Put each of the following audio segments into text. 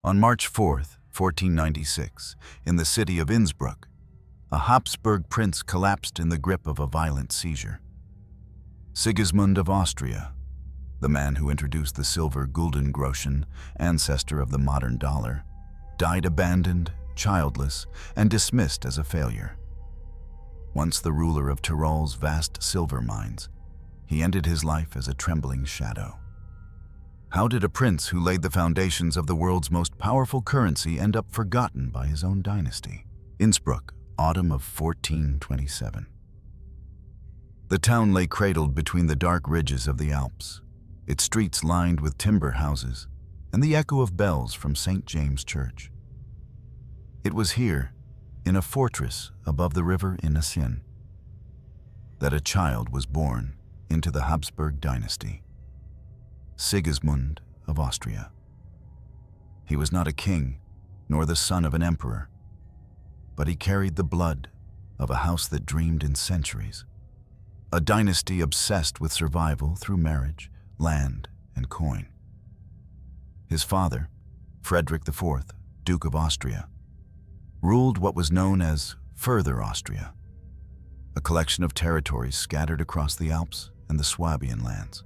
On March 4, 1496, in the city of Innsbruck, a Habsburg prince collapsed in the grip of a violent seizure. Sigismund of Austria, the man who introduced the silver Guldengroschen, ancestor of the modern dollar, died abandoned, childless, and dismissed as a failure. Once the ruler of Tyrol's vast silver mines, he ended his life as a trembling shadow. How did a prince who laid the foundations of the world's most powerful currency end up forgotten by his own dynasty? Innsbruck, autumn of 1427. The town lay cradled between the dark ridges of the Alps, its streets lined with timber houses and the echo of bells from St. James Church. It was here, in a fortress above the river Invention, that a child was born into the Habsburg dynasty, Sigismund of Austria. He was not a king, nor the son of an emperor, but he carried the blood of a house that dreamed in centuries, a dynasty obsessed with survival through marriage, land, and coin. His father, Frederick IV, Duke of Austria, ruled what was known as Further Austria, a collection of territories scattered across the Alps and the Swabian lands.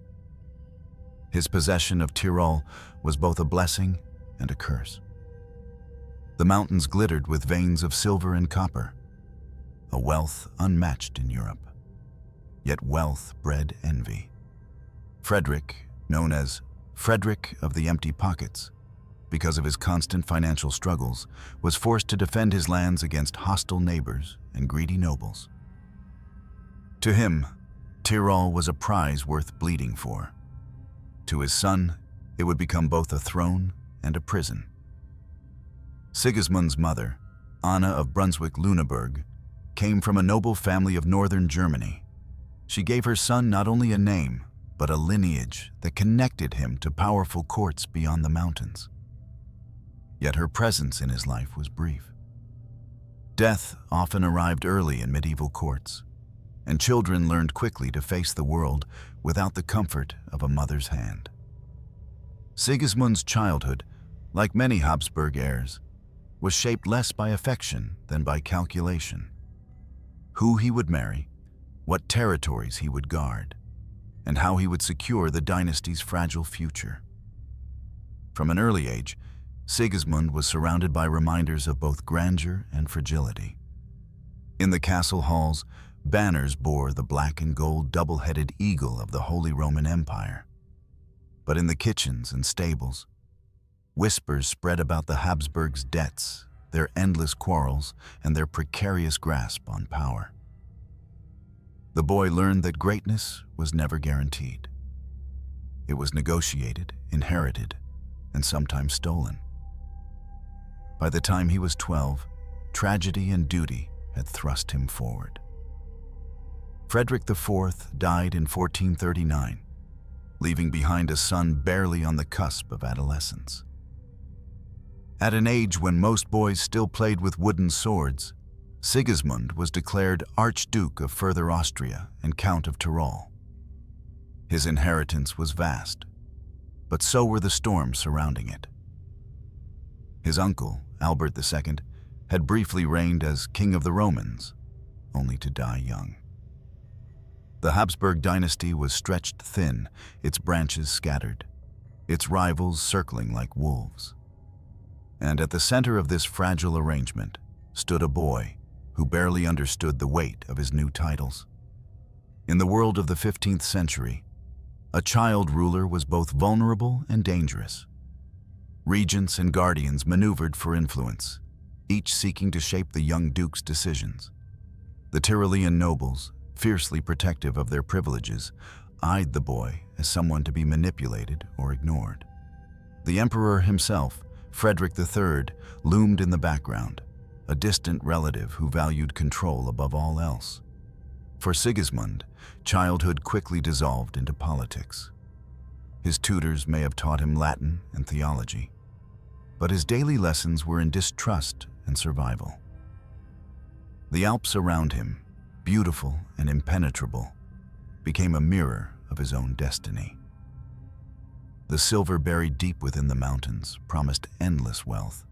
His possession of Tyrol was both a blessing and a curse. The mountains glittered with veins of silver and copper, a wealth unmatched in Europe. Yet wealth bred envy. Frederick, known as Frederick of the Empty Pockets, because of his constant financial struggles, was forced to defend his lands against hostile neighbors and greedy nobles. To him, Tyrol was a prize worth bleeding for. To his son, it would become both a throne and a prison. Sigismund's mother, Anna of Brunswick-Lüneburg, came from a noble family of northern Germany. She gave her son not only a name, but a lineage that connected him to powerful courts beyond the mountains. Yet her presence in his life was brief. Death often arrived early in medieval courts, and children learned quickly to face the world without the comfort of a mother's hand. Sigismund's childhood, like many Habsburg heirs, was shaped less by affection than by calculation. Who he would marry, what territories he would guard, and how he would secure the dynasty's fragile future. From an early age, Sigismund was surrounded by reminders of both grandeur and fragility. In the castle halls, banners bore the black and gold double-headed eagle of the Holy Roman Empire. But in the kitchens and stables, whispers spread about the Habsburgs' debts, their endless quarrels, and their precarious grasp on power. The boy learned that greatness was never guaranteed. It was negotiated, inherited, and sometimes stolen. By the time he was 12, tragedy and duty had thrust him forward. Frederick IV died in 1439, leaving behind a son barely on the cusp of adolescence. At an age when most boys still played with wooden swords, Sigismund was declared Archduke of Further Austria and Count of Tyrol. His inheritance was vast, but so were the storms surrounding it. His uncle, Albert II, had briefly reigned as King of the Romans, only to die young. The Habsburg dynasty was stretched thin, its branches scattered, its rivals circling like wolves. And at the center of this fragile arrangement stood a boy who barely understood the weight of his new titles. In the world of the 15th century, a child ruler was both vulnerable and dangerous. Regents and guardians maneuvered for influence, each seeking to shape the young duke's decisions. The Tyrolean nobles, fiercely protective of their privileges, eyed the boy as someone to be manipulated or ignored. The emperor himself, Frederick III, loomed in the background, a distant relative who valued control above all else. For Sigismund, childhood quickly dissolved into politics. His tutors may have taught him Latin and theology, but his daily lessons were in distrust and survival. The Alps around him, beautiful and impenetrable, became a mirror of his own destiny. The silver buried deep within the mountains promised endless wealth.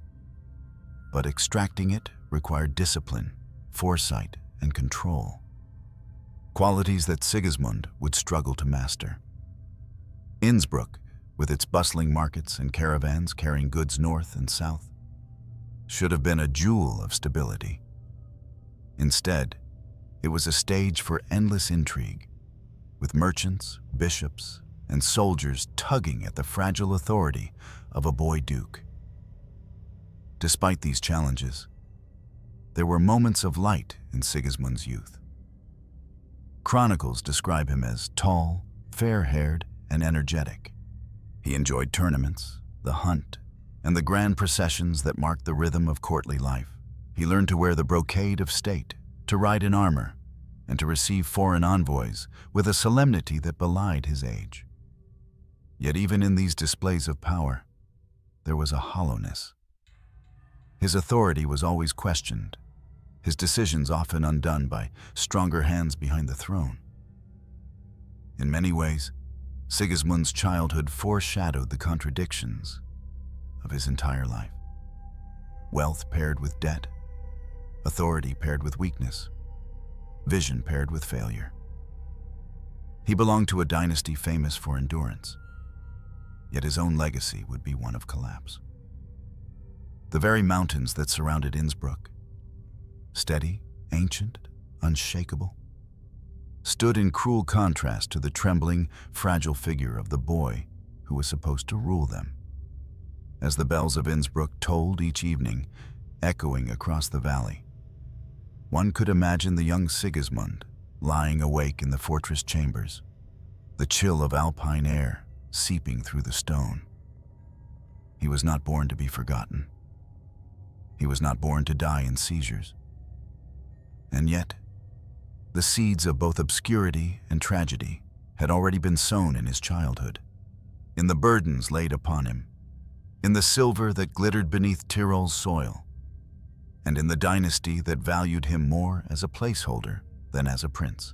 But extracting it required discipline, foresight, and control. Qualities that Sigismund would struggle to master. Innsbruck, with its bustling markets and caravans carrying goods north and south, should have been a jewel of stability. Instead, it was a stage for endless intrigue, with merchants, bishops, and soldiers tugging at the fragile authority of a boy duke. Despite these challenges, there were moments of light in Sigismund's youth. Chronicles describe him as tall, fair-haired, and energetic. He enjoyed tournaments, the hunt, and the grand processions that marked the rhythm of courtly life. He learned to wear the brocade of state, to ride in armor, and to receive foreign envoys with a solemnity that belied his age. Yet even in these displays of power, there was a hollowness. His authority was always questioned, his decisions often undone by stronger hands behind the throne. In many ways, Sigismund's childhood foreshadowed the contradictions of his entire life. Wealth paired with debt, authority paired with weakness, vision paired with failure. He belonged to a dynasty famous for endurance, yet his own legacy would be one of collapse. The very mountains that surrounded Innsbruck, steady, ancient, unshakable, stood in cruel contrast to the trembling, fragile figure of the boy who was supposed to rule them. As the bells of Innsbruck tolled each evening, echoing across the valley, one could imagine the young Sigismund lying awake in the fortress chambers, the chill of alpine air seeping through the stone. He was not born to be forgotten. He was not born to die in seizures. And yet, the seeds of both obscurity and tragedy had already been sown in his childhood, in the burdens laid upon him, in the silver that glittered beneath Tyrol's soil, and in the dynasty that valued him more as a placeholder than as a prince.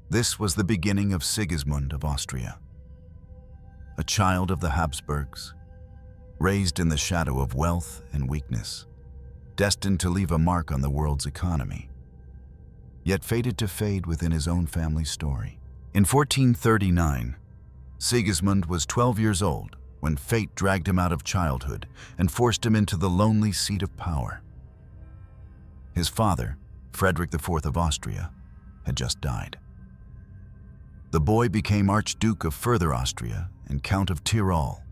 This was the beginning of Sigismund of Austria, a child of the Habsburgs, raised in the shadow of wealth and weakness, destined to leave a mark on the world's economy, yet fated to fade within his own family's story. In 1439, Sigismund was 12 years old when fate dragged him out of childhood and forced him into the lonely seat of power. His father, Frederick IV of Austria, had just died. The boy became Archduke of Further Austria and Count of Tyrol,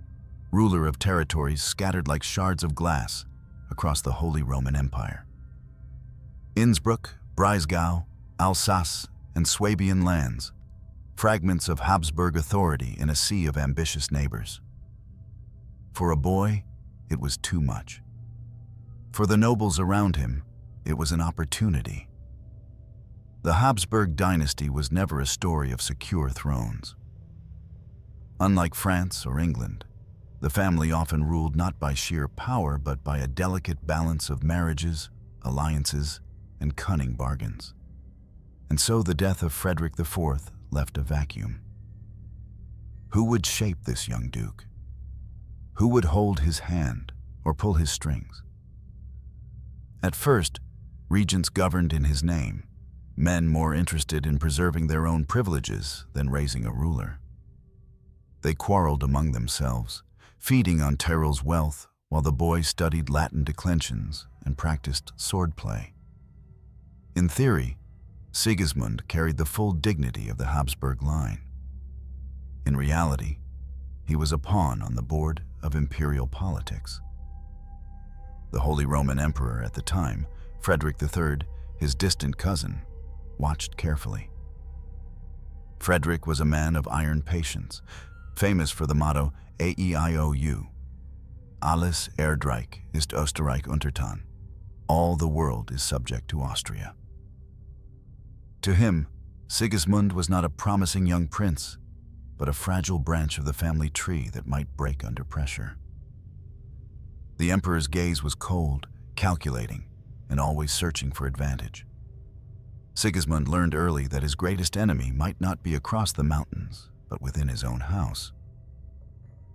ruler of territories scattered like shards of glass across the Holy Roman Empire. Innsbruck, Breisgau, Alsace, and Swabian lands, fragments of Habsburg authority in a sea of ambitious neighbors. For a boy, it was too much. For the nobles around him, it was an opportunity. The Habsburg dynasty was never a story of secure thrones. Unlike France or England, the family often ruled not by sheer power but by a delicate balance of marriages, alliances, and cunning bargains. And so the death of Frederick IV left a vacuum. Who would shape this young duke? Who would hold his hand or pull his strings? At first, regents governed in his name, men more interested in preserving their own privileges than raising a ruler. They quarreled among themselves, feeding on Tyrol's wealth while the boy studied Latin declensions and practiced swordplay. In theory, Sigismund carried the full dignity of the Habsburg line. In reality, he was a pawn on the board of imperial politics. The Holy Roman Emperor at the time, Frederick III, his distant cousin, watched carefully. Frederick was a man of iron patience, famous for the motto AEIOU, Alles Erdreich ist Österreich untertan, all the world is subject to Austria. To him, Sigismund was not a promising young prince, but a fragile branch of the family tree that might break under pressure. The emperor's gaze was cold, calculating, and always searching for advantage. Sigismund learned early that his greatest enemy might not be across the mountains, but within his own house.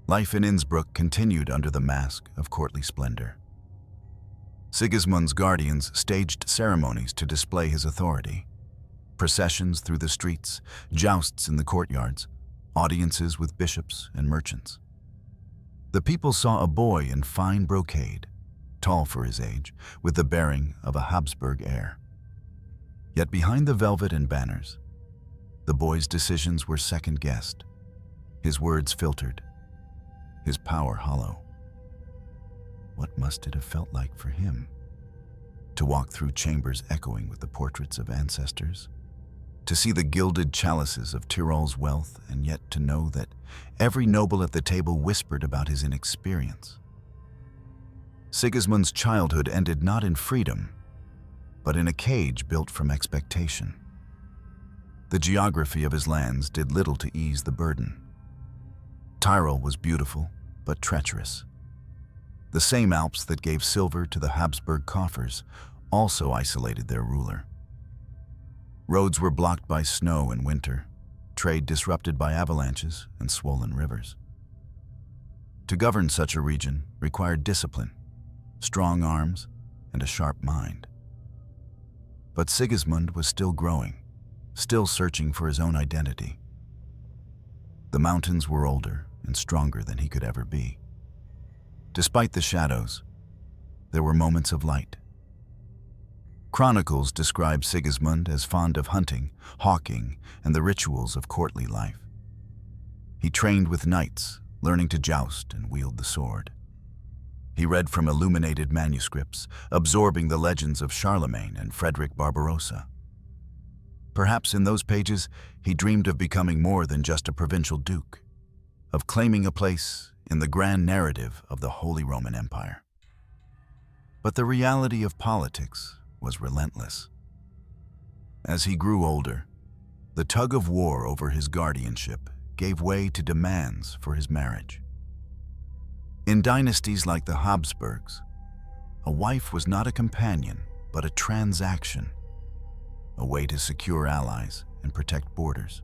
Life in Innsbruck continued under the mask of courtly splendor. Sigismund's guardians staged ceremonies to display his authority. Processions through the streets, jousts in the courtyards, audiences with bishops and merchants. The people saw a boy in fine brocade, tall for his age, with the bearing of a Habsburg heir. Yet behind the velvet and banners, the boy's decisions were second-guessed, his words filtered, his power hollow. What must it have felt like for him to walk through chambers echoing with the portraits of ancestors, to see the gilded chalices of Tyrol's wealth, and yet to know that every noble at the table whispered about his inexperience? Sigismund's childhood ended not in freedom, but in a cage built from expectation. The geography of his lands did little to ease the burden. Tyrol was beautiful, but treacherous. The same Alps that gave silver to the Habsburg coffers also isolated their ruler. Roads were blocked by snow in winter, trade disrupted by avalanches and swollen rivers. To govern such a region required discipline, strong arms, and a sharp mind. But Sigismund was still growing, still searching for his own identity. The mountains were older and stronger than he could ever be. Despite the shadows, there were moments of light. Chronicles describe Sigismund as fond of hunting, hawking, and the rituals of courtly life. He trained with knights, learning to joust and wield the sword. He read from illuminated manuscripts, absorbing the legends of Charlemagne and Frederick Barbarossa. Perhaps in those pages, he dreamed of becoming more than just a provincial duke, of claiming a place in the grand narrative of the Holy Roman Empire. But the reality of politics was relentless. As he grew older, the tug of war over his guardianship gave way to demands for his marriage. In dynasties like the Habsburgs, a wife was not a companion, but a transaction, a way to secure allies and protect borders.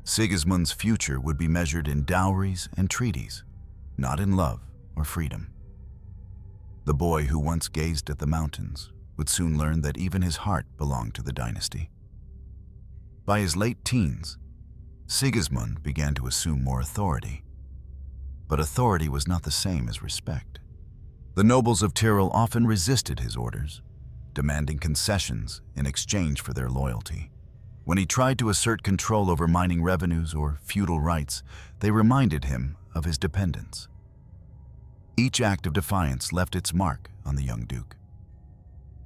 Sigismund's future would be measured in dowries and treaties, not in love or freedom. The boy who once gazed at the mountains would soon learn that even his heart belonged to the dynasty. By his late teens, Sigismund began to assume more authority. But authority was not the same as respect. The nobles of Tyrol often resisted his orders, demanding concessions in exchange for their loyalty. When he tried to assert control over mining revenues or feudal rights, they reminded him of his dependence. Each act of defiance left its mark on the young duke.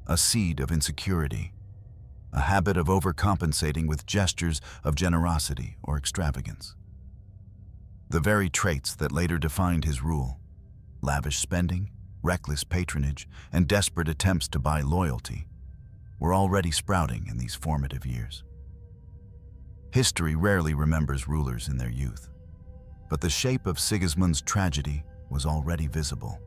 A seed of insecurity, a habit of overcompensating with gestures of generosity or extravagance. The very traits that later defined his rule, lavish spending, reckless patronage, and desperate attempts to buy loyalty, were already sprouting in these formative years. History rarely remembers rulers in their youth, but the shape of Sigismund's tragedy was already visible.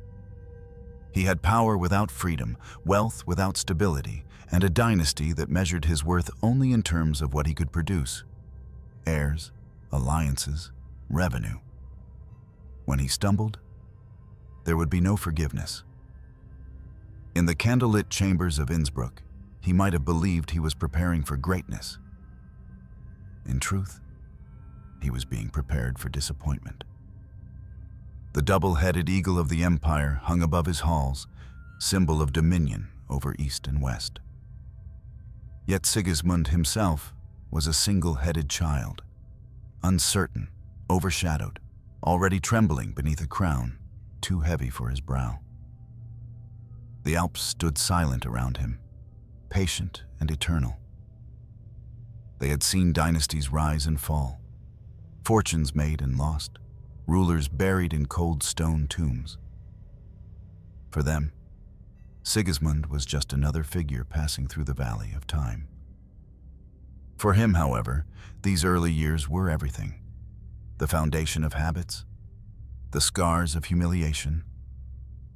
He had power without freedom, wealth without stability, and a dynasty that measured his worth only in terms of what he could produce: heirs, alliances, revenue. When he stumbled, there would be no forgiveness. In the candlelit chambers of Innsbruck, he might have believed he was preparing for greatness. In truth, he was being prepared for disappointment. The double-headed eagle of the empire hung above his halls, symbol of dominion over east and west. Yet Sigismund himself was a single-headed child, uncertain, overshadowed, already trembling beneath a crown too heavy for his brow. The Alps stood silent around him, patient and eternal. They had seen dynasties rise and fall, fortunes made and lost, rulers buried in cold stone tombs. For them, Sigismund was just another figure passing through the valley of time. For him, however, these early years were everything: the foundation of habits, the scars of humiliation,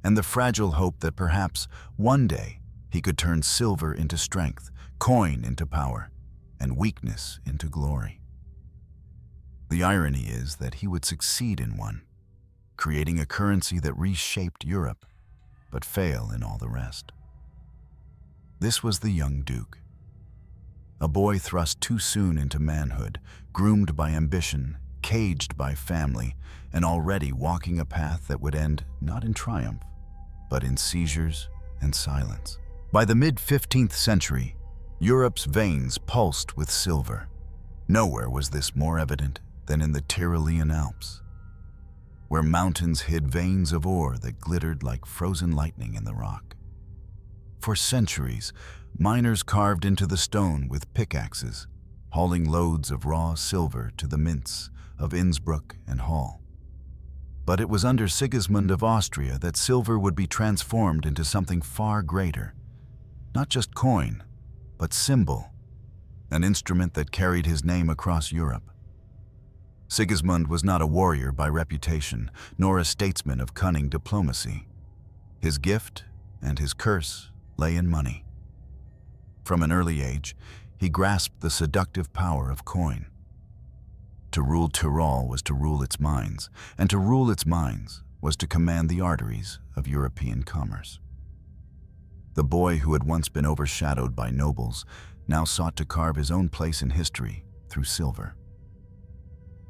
and the fragile hope that perhaps one day he could turn silver into strength, coin into power, and weakness into glory. The irony is that he would succeed in one, creating a currency that reshaped Europe, but fail in all the rest. This was the young Duke, a boy thrust too soon into manhood, groomed by ambition, caged by family, and already walking a path that would end not in triumph, but in seizures and silence. By the mid-15th century, Europe's veins pulsed with silver. Nowhere was this more evident than in the Tyrolean Alps, where mountains hid veins of ore that glittered like frozen lightning in the rock. For centuries, miners carved into the stone with pickaxes, hauling loads of raw silver to the mints of Innsbruck and Hall. But it was under Sigismund of Austria that silver would be transformed into something far greater. Not just coin, but symbol, an instrument that carried his name across Europe. Sigismund was not a warrior by reputation, nor a statesman of cunning diplomacy. His gift and his curse lay in money. From an early age, he grasped the seductive power of coin. To rule Tyrol was to rule its mines, and to rule its mines was to command the arteries of European commerce. The boy who had once been overshadowed by nobles now sought to carve his own place in history through silver.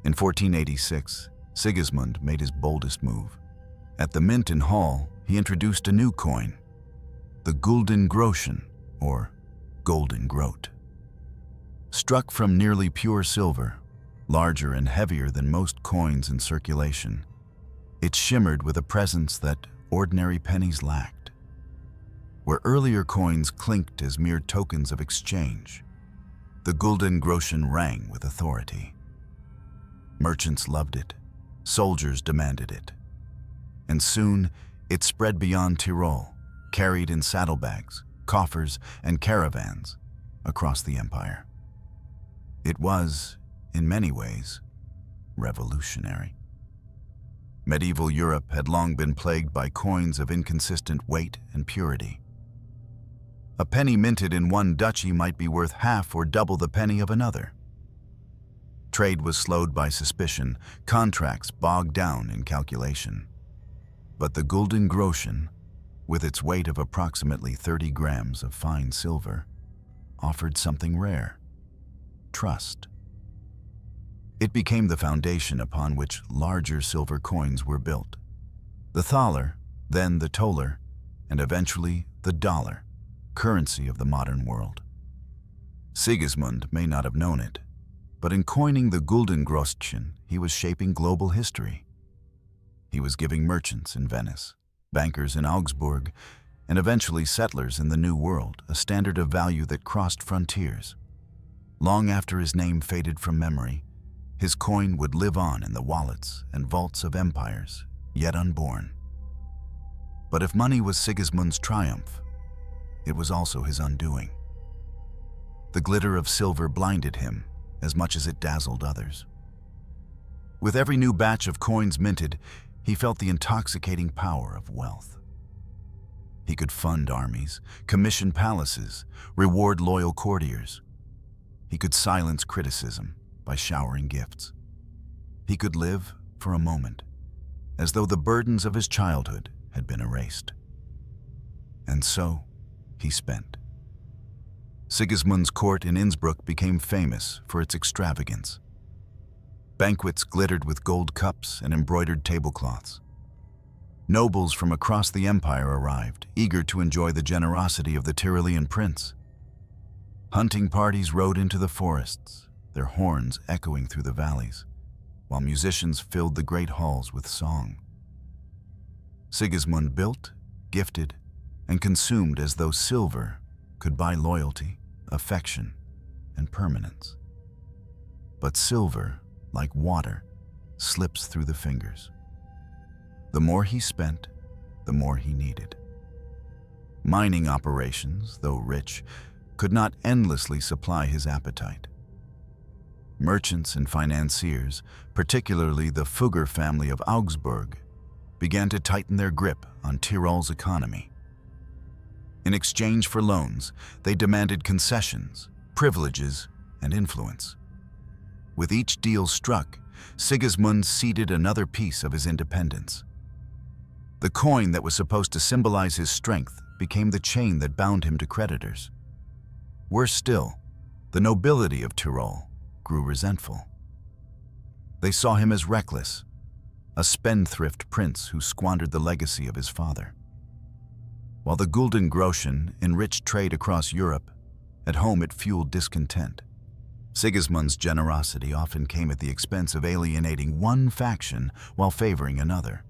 In 1486, Sigismund made his boldest move. At the mint in Hall, he introduced a new coin, the Gulden Groschen, or golden groat. Struck from nearly pure silver, larger and heavier than most coins in circulation, it shimmered with a presence that ordinary pennies lacked. Where earlier coins clinked as mere tokens of exchange, the Gulden Groschen rang with authority. Merchants loved it, soldiers demanded it, and soon it spread beyond Tyrol, carried in saddlebags, coffers, and caravans across the empire. It was, in many ways, revolutionary. Medieval Europe had long been plagued by coins of inconsistent weight and purity. A penny minted in one duchy might be worth half or double the penny of another. Trade was slowed by suspicion, contracts bogged down in calculation. But the Gulden Groschen, with its weight of approximately 30 grams of fine silver, offered something rare: trust. It became the foundation upon which larger silver coins were built. The thaler, then the toller, and eventually the dollar, currency of the modern world. Sigismund may not have known it, but in coining the Gulden Groschen, he was shaping global history. He was giving merchants in Venice, bankers in Augsburg, and eventually settlers in the New World a standard of value that crossed frontiers. Long after his name faded from memory, his coin would live on in the wallets and vaults of empires yet unborn. But if money was Sigismund's triumph, it was also his undoing. The glitter of silver blinded him as much as it dazzled others. With every new batch of coins minted, he felt the intoxicating power of wealth. He could fund armies, commission palaces, reward loyal courtiers. He could silence criticism by showering gifts. He could live for a moment, as though the burdens of his childhood had been erased. And so, he spent. Sigismund's court in Innsbruck became famous for its extravagance. Banquets glittered with gold cups and embroidered tablecloths. Nobles from across the empire arrived, eager to enjoy the generosity of the Tyrolean prince. Hunting parties rode into the forests, their horns echoing through the valleys, while musicians filled the great halls with song. Sigismund built, gifted, and consumed as though silver could buy loyalty, affection, and permanence. But silver, like water, slips through the fingers. The more he spent, the more he needed. Mining operations, though rich, could not endlessly supply his appetite. Merchants and financiers, particularly the Fugger family of Augsburg, began to tighten their grip on Tyrol's economy. In exchange for loans, they demanded concessions, privileges, and influence. With each deal struck, Sigismund ceded another piece of his independence. The coin that was supposed to symbolize his strength became the chain that bound him to creditors. Worse still, the nobility of Tyrol grew resentful. They saw him as reckless, a spendthrift prince who squandered the legacy of his father. While the Gulden Groschen enriched trade across Europe, at home it fueled discontent. Sigismund's generosity often came at the expense of alienating one faction while favoring another.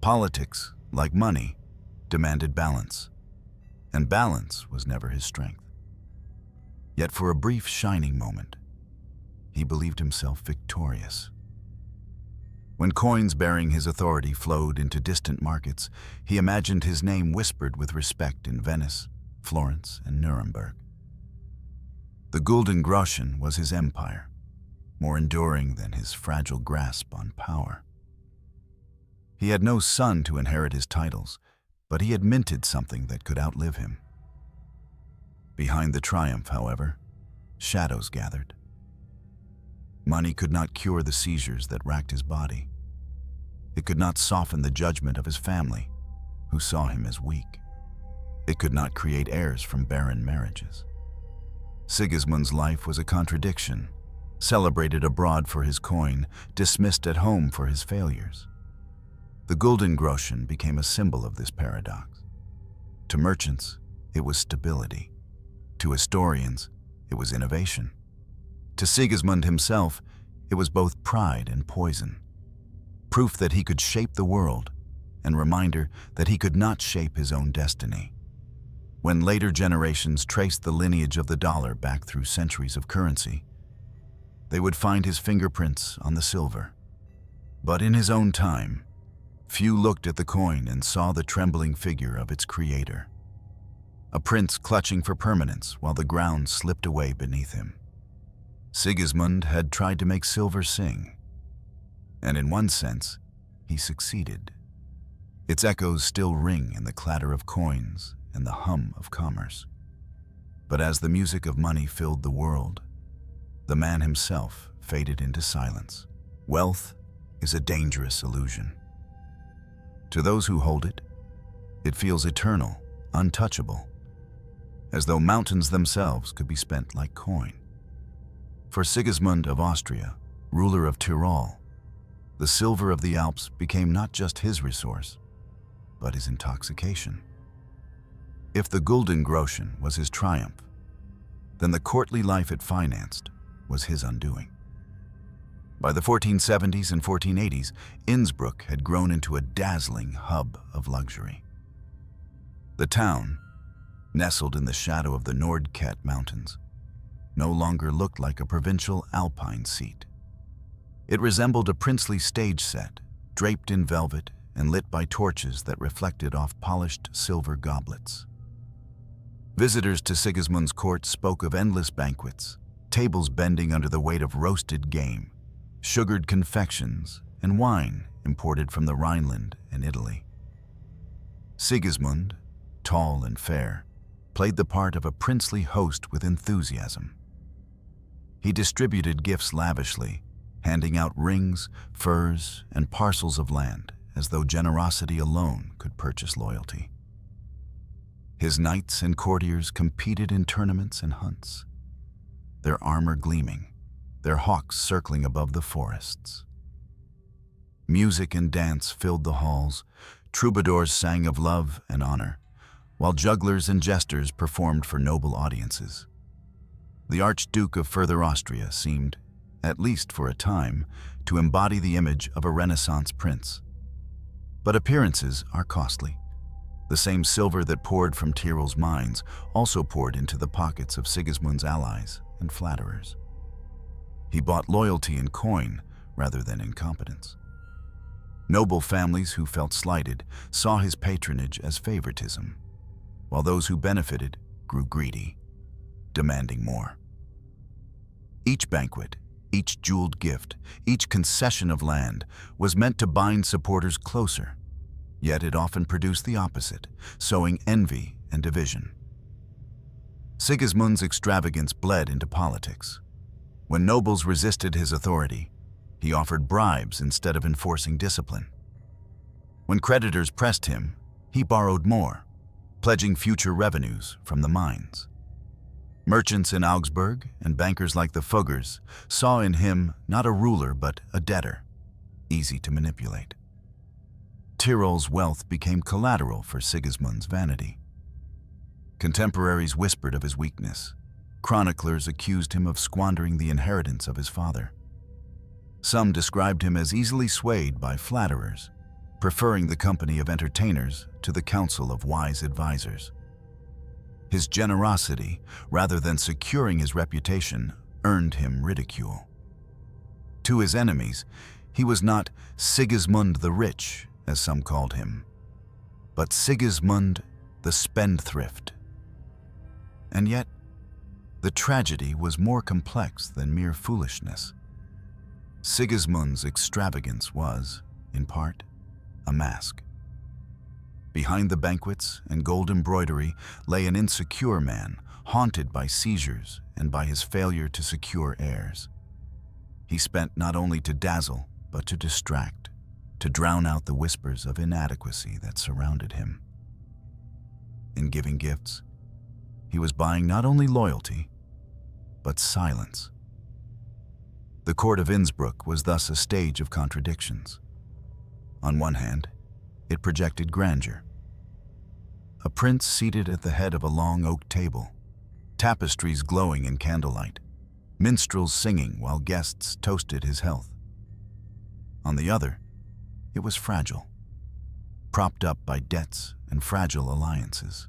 Politics, like money, demanded balance, and balance was never his strength. Yet for a brief shining moment, he believed himself victorious. When coins bearing his authority flowed into distant markets, he imagined his name whispered with respect in Venice, Florence, and Nuremberg. The Gulden Groschen was his empire, more enduring than his fragile grasp on power. He had no son to inherit his titles, but he had minted something that could outlive him. Behind the triumph, however, shadows gathered. Money could not cure the seizures that racked his body. It could not soften the judgment of his family, who saw him as weak. It could not create heirs from barren marriages. Sigismund's life was a contradiction, celebrated abroad for his coin, dismissed at home for his failures. The Gulden Groschen became a symbol of this paradox. To merchants, it was stability. To historians, it was innovation. To Sigismund himself, it was both pride and poison. Proof that he could shape the world, and reminder that he could not shape his own destiny. When later generations traced the lineage of the dollar back through centuries of currency, they would find his fingerprints on the silver. But in his own time, few looked at the coin and saw the trembling figure of its creator. A prince clutching for permanence while the ground slipped away beneath him. Sigismund had tried to make silver sing, and in one sense, he succeeded. Its echoes still ring in the clatter of coins and the hum of commerce. But as the music of money filled the world, the man himself faded into silence. Wealth is a dangerous illusion. To those who hold it, it feels eternal, untouchable, as though mountains themselves could be spent like coin. For Sigismund of Austria, ruler of Tyrol, the silver of the Alps became not just his resource, but his intoxication. If the Gulden Groschen was his triumph, then the courtly life it financed was his undoing. By the 1470s and 1480s, Innsbruck had grown into a dazzling hub of luxury. The town, nestled in the shadow of the Nordkette Mountains, no longer looked like a provincial alpine seat. It resembled a princely stage set, draped in velvet and lit by torches that reflected off polished silver goblets. Visitors to Sigismund's court spoke of endless banquets, tables bending under the weight of roasted game, sugared confections, and wine imported from the Rhineland and Italy. Sigismund, tall and fair, played the part of a princely host with enthusiasm. He distributed gifts lavishly, handing out rings, furs, and parcels of land, as though generosity alone could purchase loyalty. His knights and courtiers competed in tournaments and hunts, their armor gleaming, their hawks circling above the forests. Music and dance filled the halls, troubadours sang of love and honor, while jugglers and jesters performed for noble audiences. The Archduke of Further Austria seemed, at least for a time, to embody the image of a Renaissance prince. But appearances are costly. The same silver that poured from Tyrol's mines also poured into the pockets of Sigismund's allies and flatterers. He bought loyalty in coin rather than in competence. Noble families who felt slighted saw his patronage as favoritism, while those who benefited grew greedy, demanding more. Each banquet, each jeweled gift, each concession of land was meant to bind supporters closer, yet it often produced the opposite, sowing envy and division. Sigismund's extravagance bled into politics. When nobles resisted his authority, He offered bribes instead of enforcing discipline. When creditors pressed him, he borrowed more, pledging future revenues from the mines. Merchants in Augsburg and bankers like the Fuggers saw in him not a ruler but a debtor, easy to manipulate. Tyrol's wealth became collateral for Sigismund's vanity. Contemporaries whispered of his weakness. Chroniclers accused him of squandering the inheritance of his father. Some described him as easily swayed by flatterers, preferring the company of entertainers to the counsel of wise advisors. His generosity, rather than securing his reputation, earned him ridicule. To his enemies, he was not Sigismund the Rich, as some called him, but Sigismund the Spendthrift. And yet, the tragedy was more complex than mere foolishness. Sigismund's extravagance was, in part, a mask. Behind the banquets and gold embroidery lay an insecure man, haunted by seizures and by his failure to secure heirs. He spent not only to dazzle, but to distract, to drown out the whispers of inadequacy that surrounded him. In giving gifts, he was buying not only loyalty, but silence. The court of Innsbruck was thus a stage of contradictions. On one hand, it projected grandeur. A prince seated at the head of a long oak table, tapestries glowing in candlelight, minstrels singing while guests toasted his health. On the other, it was fragile, propped up by debts and fragile alliances.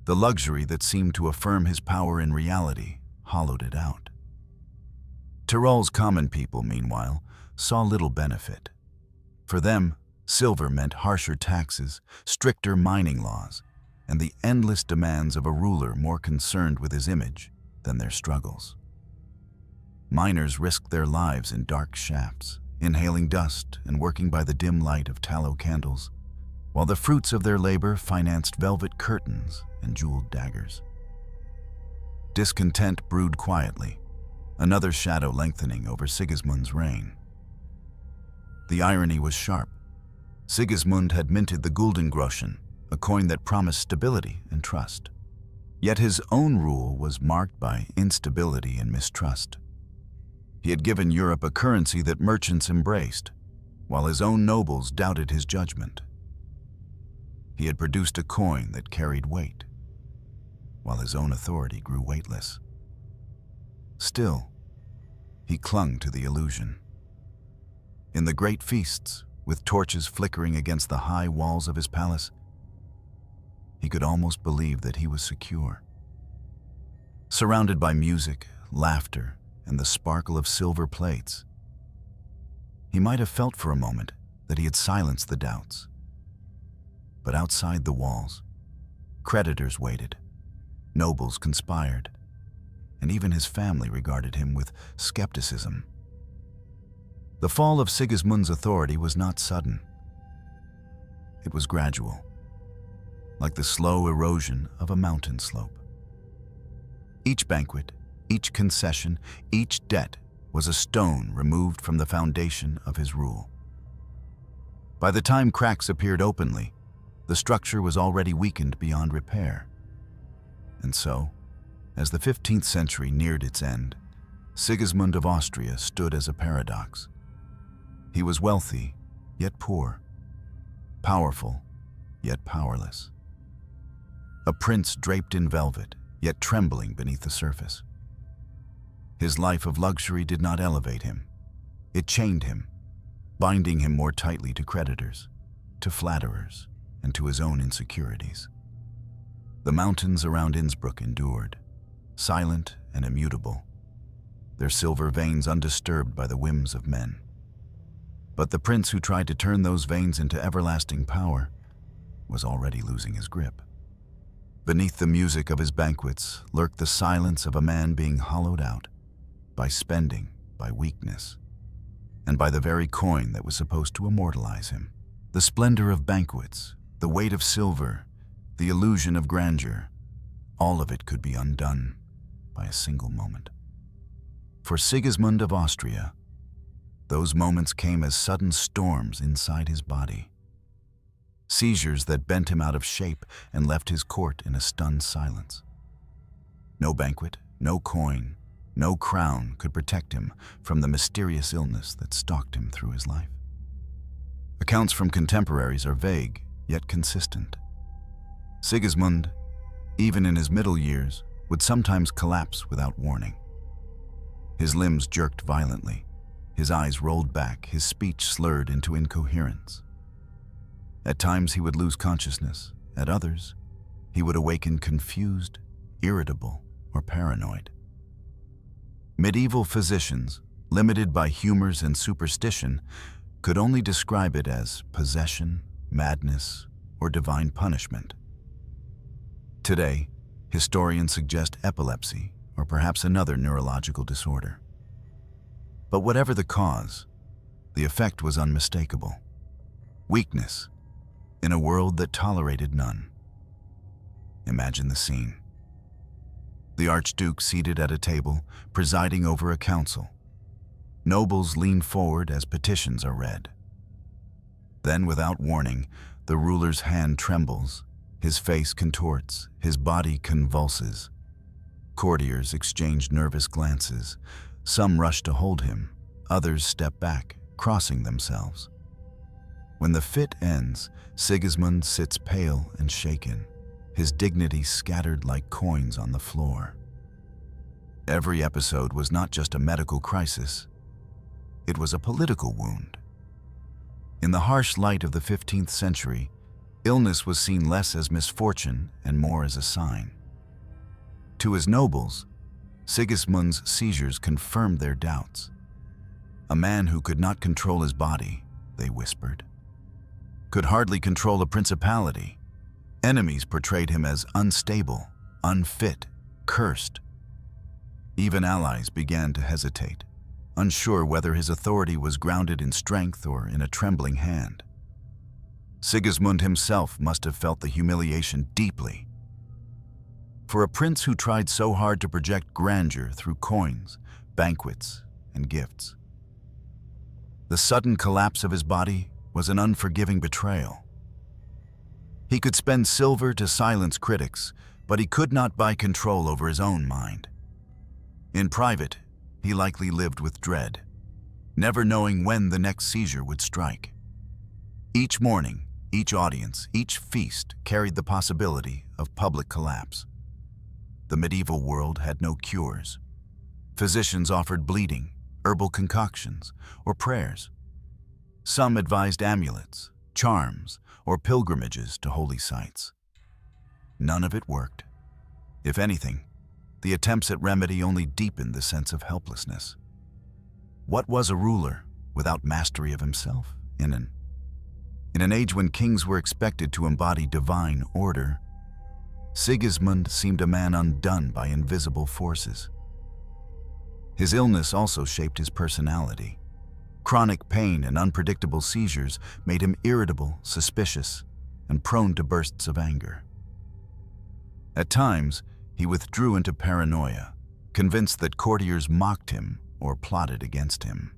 The luxury that seemed to affirm his power in reality hollowed it out. Tyrol's common people, meanwhile, saw little benefit. For them, silver meant harsher taxes, stricter mining laws, and the endless demands of a ruler more concerned with his image than their struggles. Miners risked their lives in dark shafts, inhaling dust and working by the dim light of tallow candles, while the fruits of their labor financed velvet curtains and jeweled daggers. Discontent brewed quietly, another shadow lengthening over Sigismund's reign. The irony was sharp. Sigismund had minted the Guldengroschen, a coin that promised stability and trust. Yet his own rule was marked by instability and mistrust. He had given Europe a currency that merchants embraced, while his own nobles doubted his judgment. He had produced a coin that carried weight, while his own authority grew weightless. Still, he clung to the illusion. In the great feasts, with torches flickering against the high walls of his palace, he could almost believe that he was secure. Surrounded by music, laughter, and the sparkle of silver plates, he might have felt for a moment that he had silenced the doubts. But outside the walls, creditors waited, nobles conspired, and even his family regarded him with skepticism. The fall of Sigismund's authority was not sudden. It was gradual, like the slow erosion of a mountain slope. Each banquet, each concession, each debt was a stone removed from the foundation of his rule. By the time cracks appeared openly, the structure was already weakened beyond repair. And so, as the 15th century neared its end, Sigismund of Austria stood as a paradox. He was wealthy, yet poor, powerful, yet powerless. A prince draped in velvet, yet trembling beneath the surface. His life of luxury did not elevate him. It chained him, binding him more tightly to creditors, to flatterers, and to his own insecurities. The mountains around Innsbruck endured, silent and immutable, their silver veins undisturbed by the whims of men. But the prince who tried to turn those veins into everlasting power was already losing his grip. Beneath the music of his banquets lurked the silence of a man being hollowed out by spending, by weakness, and by the very coin that was supposed to immortalize him. The splendor of banquets, the weight of silver, the illusion of grandeur, all of it could be undone by a single moment. For Sigismund of Austria, Those moments came as sudden storms inside his body. Seizures that bent him out of shape and left his court in a stunned silence. No banquet, no coin, no crown could protect him from the mysterious illness that stalked him through his life. Accounts from contemporaries are vague, yet consistent. Sigismund, even in his middle years, would sometimes collapse without warning. His limbs jerked violently, his eyes rolled back, his speech slurred into incoherence. At times he would lose consciousness, at others, he would awaken confused, irritable, or paranoid. Medieval physicians, limited by humors and superstition, could only describe it as possession, madness, or divine punishment. Today, historians suggest epilepsy or perhaps another neurological disorder. But whatever the cause, the effect was unmistakable. Weakness in a world that tolerated none. Imagine the scene. The Archduke seated at a table, presiding over a council. Nobles lean forward as petitions are read. Then, without warning, the ruler's hand trembles, his face contorts, his body convulses. Courtiers exchange nervous glances. Some rush to hold him, others step back, crossing themselves. When the fit ends, Sigismund sits pale and shaken, his dignity scattered like coins on the floor. Every episode was not just a medical crisis, it was a political wound. In the harsh light of the 15th century, illness was seen less as misfortune and more as a sign. To his nobles, Sigismund's seizures confirmed their doubts. A man who could not control his body, they whispered, could hardly control a principality. Enemies portrayed him as unstable, unfit, cursed. Even allies began to hesitate, unsure whether his authority was grounded in strength or in a trembling hand. Sigismund himself must have felt the humiliation deeply. For a prince who tried so hard to project grandeur through coins, banquets, and gifts. The sudden collapse of his body was an unforgiving betrayal. He could spend silver to silence critics, but he could not buy control over his own mind. In private, he likely lived with dread, never knowing when the next seizure would strike. Each morning, each audience, each feast carried the possibility of public collapse. The medieval world had no cures. Physicians offered bleeding, herbal concoctions, or prayers. Some advised amulets, charms, or pilgrimages to holy sites. None of it worked. If anything, the attempts at remedy only deepened the sense of helplessness. What was a ruler without mastery of himself? In an age when kings were expected to embody divine order, Sigismund seemed a man undone by invisible forces. His illness also shaped his personality. Chronic pain and unpredictable seizures made him irritable, suspicious, and prone to bursts of anger. At times, he withdrew into paranoia, convinced that courtiers mocked him or plotted against him.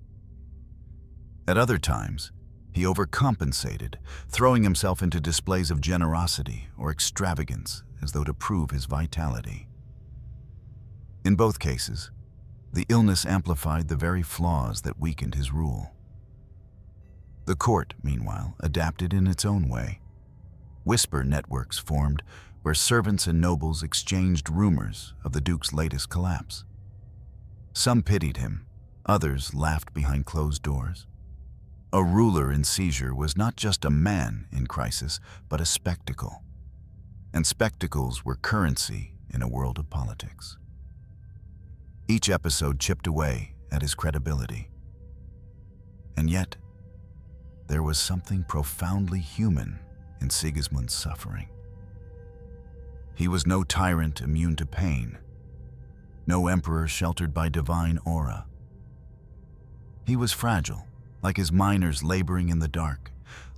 At other times, he overcompensated, throwing himself into displays of generosity or extravagance as though to prove his vitality. In both cases, the illness amplified the very flaws that weakened his rule. The court, meanwhile, adapted in its own way. Whisper networks formed where servants and nobles exchanged rumors of the Duke's latest collapse. Some pitied him, others laughed behind closed doors. A ruler in seizure was not just a man in crisis, but a spectacle. And spectacles were currency in a world of politics. Each episode chipped away at his credibility. And yet, there was something profoundly human in Sigismund's suffering. He was no tyrant immune to pain, no emperor sheltered by divine aura. He was fragile, like his miners laboring in the dark,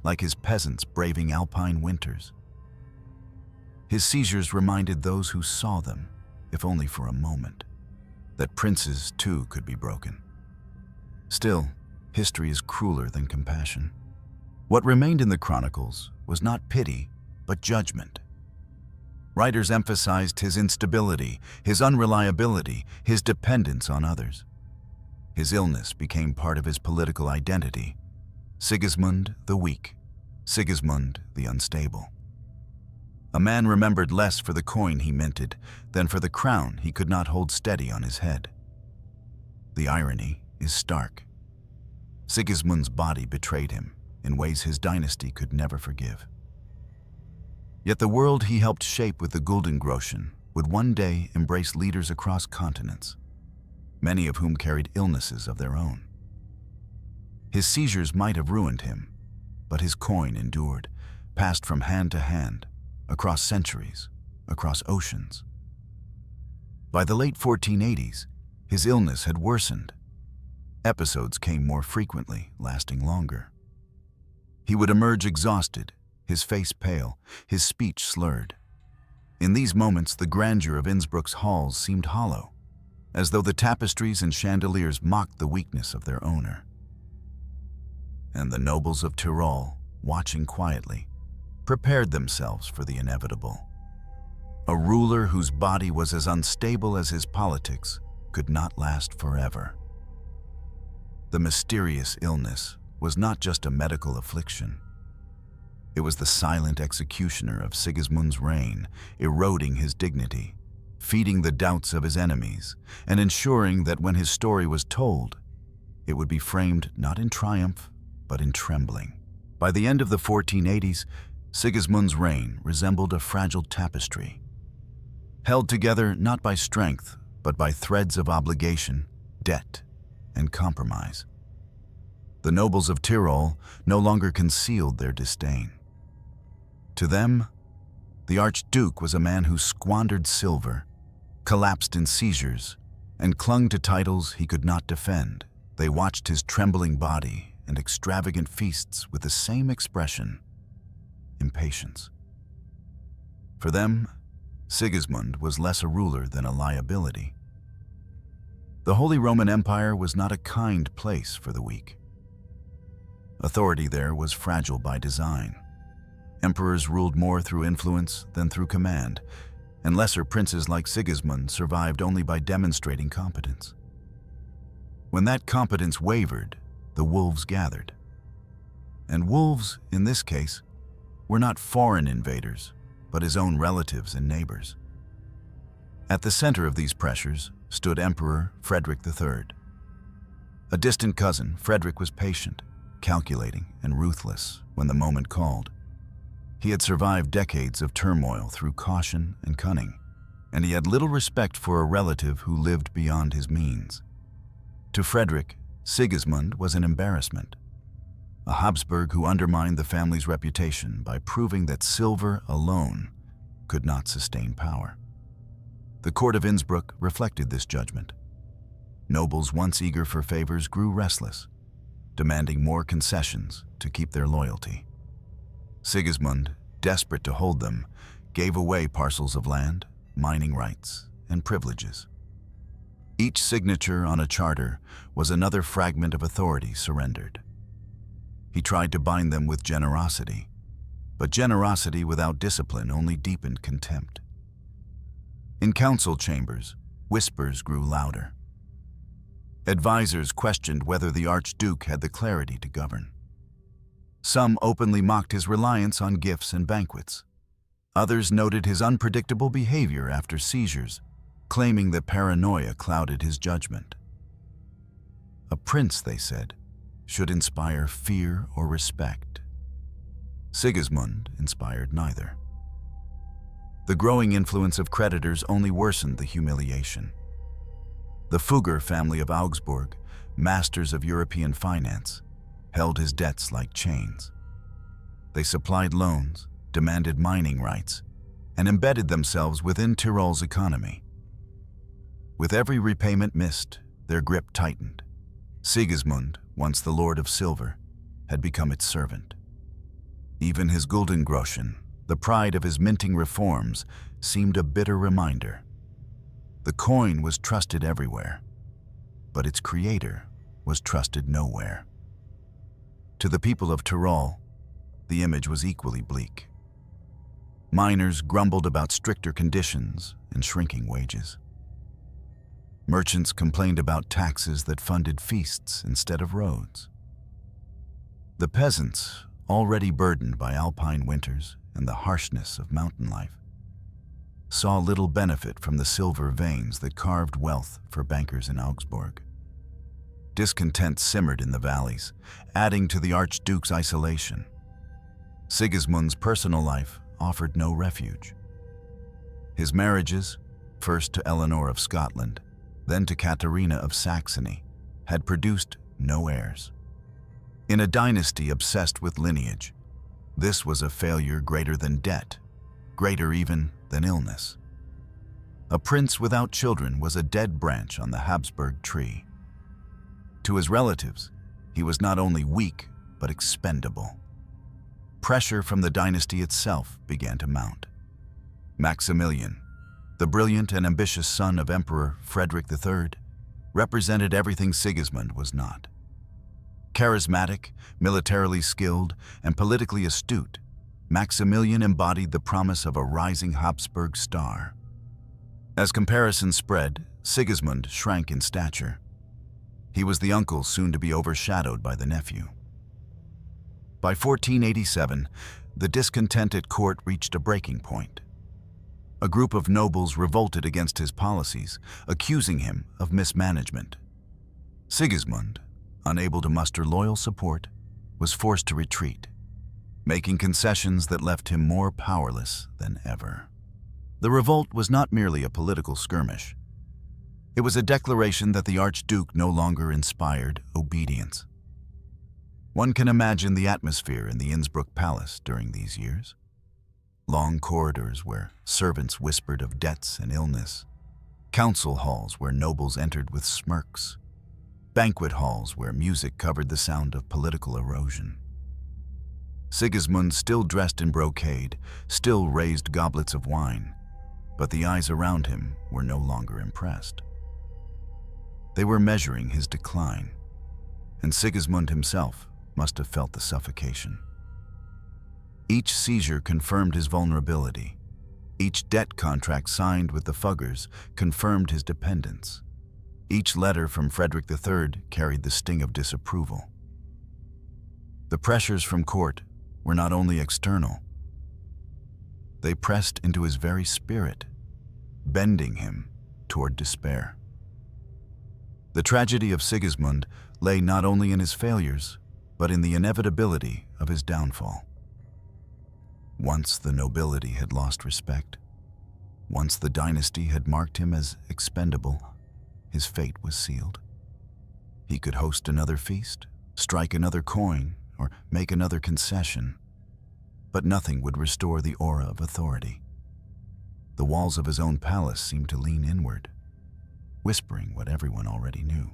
like his peasants braving alpine winters. His seizures reminded those who saw them, if only for a moment, that princes too could be broken. Still, history is crueler than compassion. What remained in the chronicles was not pity, but judgment. Writers emphasized his instability, his unreliability, his dependence on others. His illness became part of his political identity. Sigismund the weak, Sigismund the unstable. A man remembered less for the coin he minted than for the crown he could not hold steady on his head. The irony is stark. Sigismund's body betrayed him in ways his dynasty could never forgive. Yet the world he helped shape with the Guldengroschen would one day embrace leaders across continents, many of whom carried illnesses of their own. His seizures might have ruined him, but his coin endured, passed from hand to hand, across centuries, across oceans. By the late 1480s, his illness had worsened. Episodes came more frequently, lasting longer. He would emerge exhausted, his face pale, his speech slurred. In these moments, the grandeur of Innsbruck's halls seemed hollow, as though the tapestries and chandeliers mocked the weakness of their owner. And the nobles of Tyrol, watching quietly, prepared themselves for the inevitable. A ruler whose body was as unstable as his politics could not last forever. The mysterious illness was not just a medical affliction. It was the silent executioner of Sigismund's reign, eroding his dignity, feeding the doubts of his enemies, and ensuring that when his story was told, it would be framed not in triumph, but in trembling. By the end of the 1480s, Sigismund's reign resembled a fragile tapestry, held together not by strength, but by threads of obligation, debt, and compromise. The nobles of Tyrol no longer concealed their disdain. To them, the Archduke was a man who squandered silver, collapsed in seizures, and clung to titles he could not defend. They watched his trembling body and extravagant feasts with the same expression: impatience. For them, Sigismund was less a ruler than a liability. The Holy Roman Empire was not a kind place for the weak. Authority there was fragile by design. Emperors ruled more through influence than through command, and lesser princes like Sigismund survived only by demonstrating competence. When that competence wavered, the wolves gathered. And wolves, in this case, were not foreign invaders, but his own relatives and neighbors. At the center of these pressures stood Emperor Frederick III. A distant cousin, Frederick was patient, calculating, and ruthless when the moment called. He had survived decades of turmoil through caution and cunning, and he had little respect for a relative who lived beyond his means. To Frederick, Sigismund was an embarrassment, a Habsburg who undermined the family's reputation by proving that silver alone could not sustain power. The court of Innsbruck reflected this judgment. Nobles once eager for favors grew restless, demanding more concessions to keep their loyalty. Sigismund, desperate to hold them, gave away parcels of land, mining rights, and privileges. Each signature on a charter was another fragment of authority surrendered. He tried to bind them with generosity, but generosity without discipline only deepened contempt. In council chambers, whispers grew louder. Advisors questioned whether the Archduke had the clarity to govern. Some openly mocked his reliance on gifts and banquets. Others noted his unpredictable behavior after seizures, claiming that paranoia clouded his judgment. A prince, they said, should inspire fear or respect. Sigismund inspired neither. The growing influence of creditors only worsened the humiliation. The Fugger family of Augsburg, masters of European finance, held his debts like chains. They supplied loans, demanded mining rights, and embedded themselves within Tyrol's economy. With every repayment missed, their grip tightened. Sigismund, once the Lord of Silver, had become its servant. Even his Guldengroschen, the pride of his minting reforms, seemed a bitter reminder. The coin was trusted everywhere, but its creator was trusted nowhere. To the people of Tyrol, the image was equally bleak. Miners grumbled about stricter conditions and shrinking wages. Merchants complained about taxes that funded feasts instead of roads. The peasants, already burdened by alpine winters and the harshness of mountain life, saw little benefit from the silver veins that carved wealth for bankers in Augsburg. Discontent simmered in the valleys, adding to the Archduke's isolation. Sigismund's personal life offered no refuge. His marriages, first to Eleanor of Scotland, then to Katharina of Saxony, had produced no heirs. In a dynasty obsessed with lineage, this was a failure greater than debt, greater even than illness. A prince without children was a dead branch on the Habsburg tree. To his relatives, he was not only weak, but expendable. Pressure from the dynasty itself began to mount. Maximilian, the brilliant and ambitious son of Emperor Frederick III, represented everything Sigismund was not. Charismatic, militarily skilled, and politically astute, Maximilian embodied the promise of a rising Habsburg star. As comparisons spread, Sigismund shrank in stature. He was the uncle soon to be overshadowed by the nephew. By 1487, the discontent at court reached a breaking point. A group of nobles revolted against his policies, accusing him of mismanagement. Sigismund, unable to muster loyal support, was forced to retreat, making concessions that left him more powerless than ever. The revolt was not merely a political skirmish. It was a declaration that the Archduke no longer inspired obedience. One can imagine the atmosphere in the Innsbruck palace during these years. Long corridors where servants whispered of debts and illness, council halls where nobles entered with smirks, banquet halls where music covered the sound of political erosion. Sigismund, still dressed in brocade, still raised goblets of wine, but the eyes around him were no longer impressed. They were measuring his decline, and Sigismund himself must have felt the suffocation. Each seizure confirmed his vulnerability. Each debt contract signed with the Fuggers confirmed his dependence. Each letter from Frederick III carried the sting of disapproval. The pressures from court were not only external. They pressed into his very spirit, bending him toward despair. The tragedy of Sigismund lay not only in his failures, but in the inevitability of his downfall. Once the nobility had lost respect, once the dynasty had marked him as expendable, his fate was sealed. He could host another feast, strike another coin, or make another concession, but nothing would restore the aura of authority. The walls of his own palace seemed to lean inward, whispering what everyone already knew.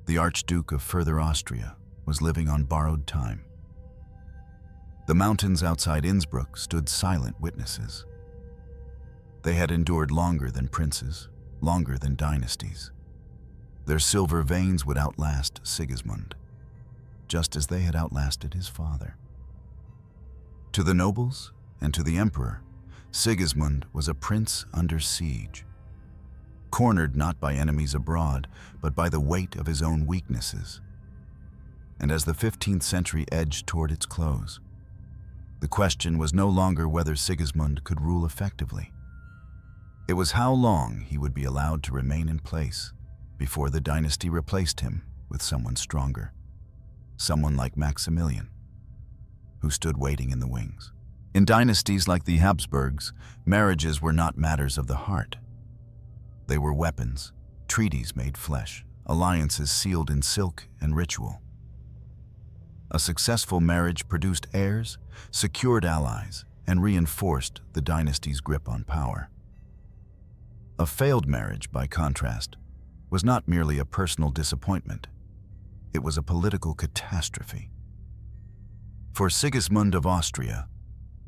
The Archduke of Further Austria was living on borrowed time. The mountains outside Innsbruck stood silent witnesses. They had endured longer than princes, longer than dynasties. Their silver veins would outlast Sigismund, just as they had outlasted his father. To the nobles and to the emperor, Sigismund was a prince under siege, cornered not by enemies abroad, but by the weight of his own weaknesses. And as the 15th century edged toward its close, the question was no longer whether Sigismund could rule effectively. It was how long he would be allowed to remain in place before the dynasty replaced him with someone stronger, someone like Maximilian, who stood waiting in the wings. In dynasties like the Habsburgs, marriages were not matters of the heart. They were weapons, treaties made flesh, alliances sealed in silk and ritual. A successful marriage produced heirs, secured allies, and reinforced the dynasty's grip on power. A failed marriage, by contrast, was not merely a personal disappointment. It was a political catastrophe. For Sigismund of Austria,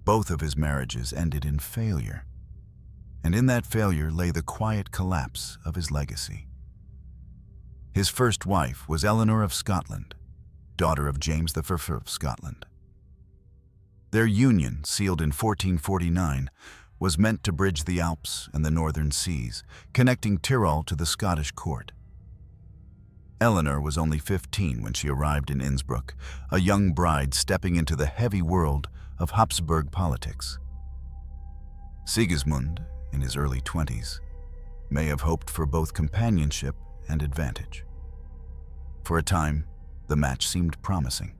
both of his marriages ended in failure, and in that failure lay the quiet collapse of his legacy. His first wife was Eleanor of Scotland, daughter of James I of Scotland. Their union, sealed in 1449, was meant to bridge the Alps and the northern seas, connecting Tyrol to the Scottish court. Eleanor was only 15 when she arrived in Innsbruck, a young bride stepping into the heavy world of Habsburg politics. Sigismund, in his early 20s, may have hoped for both companionship and advantage. For a time, the match seemed promising.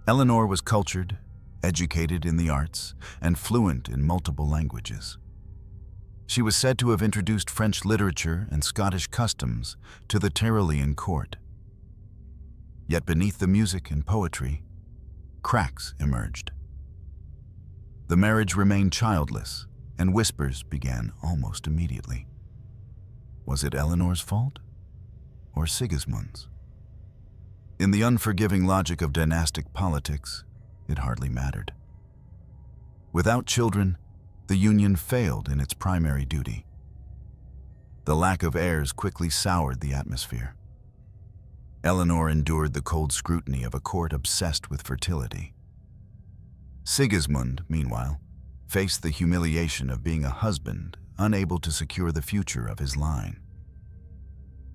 Eleanor was cultured, educated in the arts, and fluent in multiple languages. She was said to have introduced French literature and Scottish customs to the Tyrolean court. Yet beneath the music and poetry, cracks emerged. The marriage remained childless, and whispers began almost immediately. Was it Eleanor's fault, or Sigismund's? In the unforgiving logic of dynastic politics, it hardly mattered. Without children, the union failed in its primary duty. The lack of heirs quickly soured the atmosphere. Eleanor endured the cold scrutiny of a court obsessed with fertility. Sigismund, meanwhile, faced the humiliation of being a husband unable to secure the future of his line.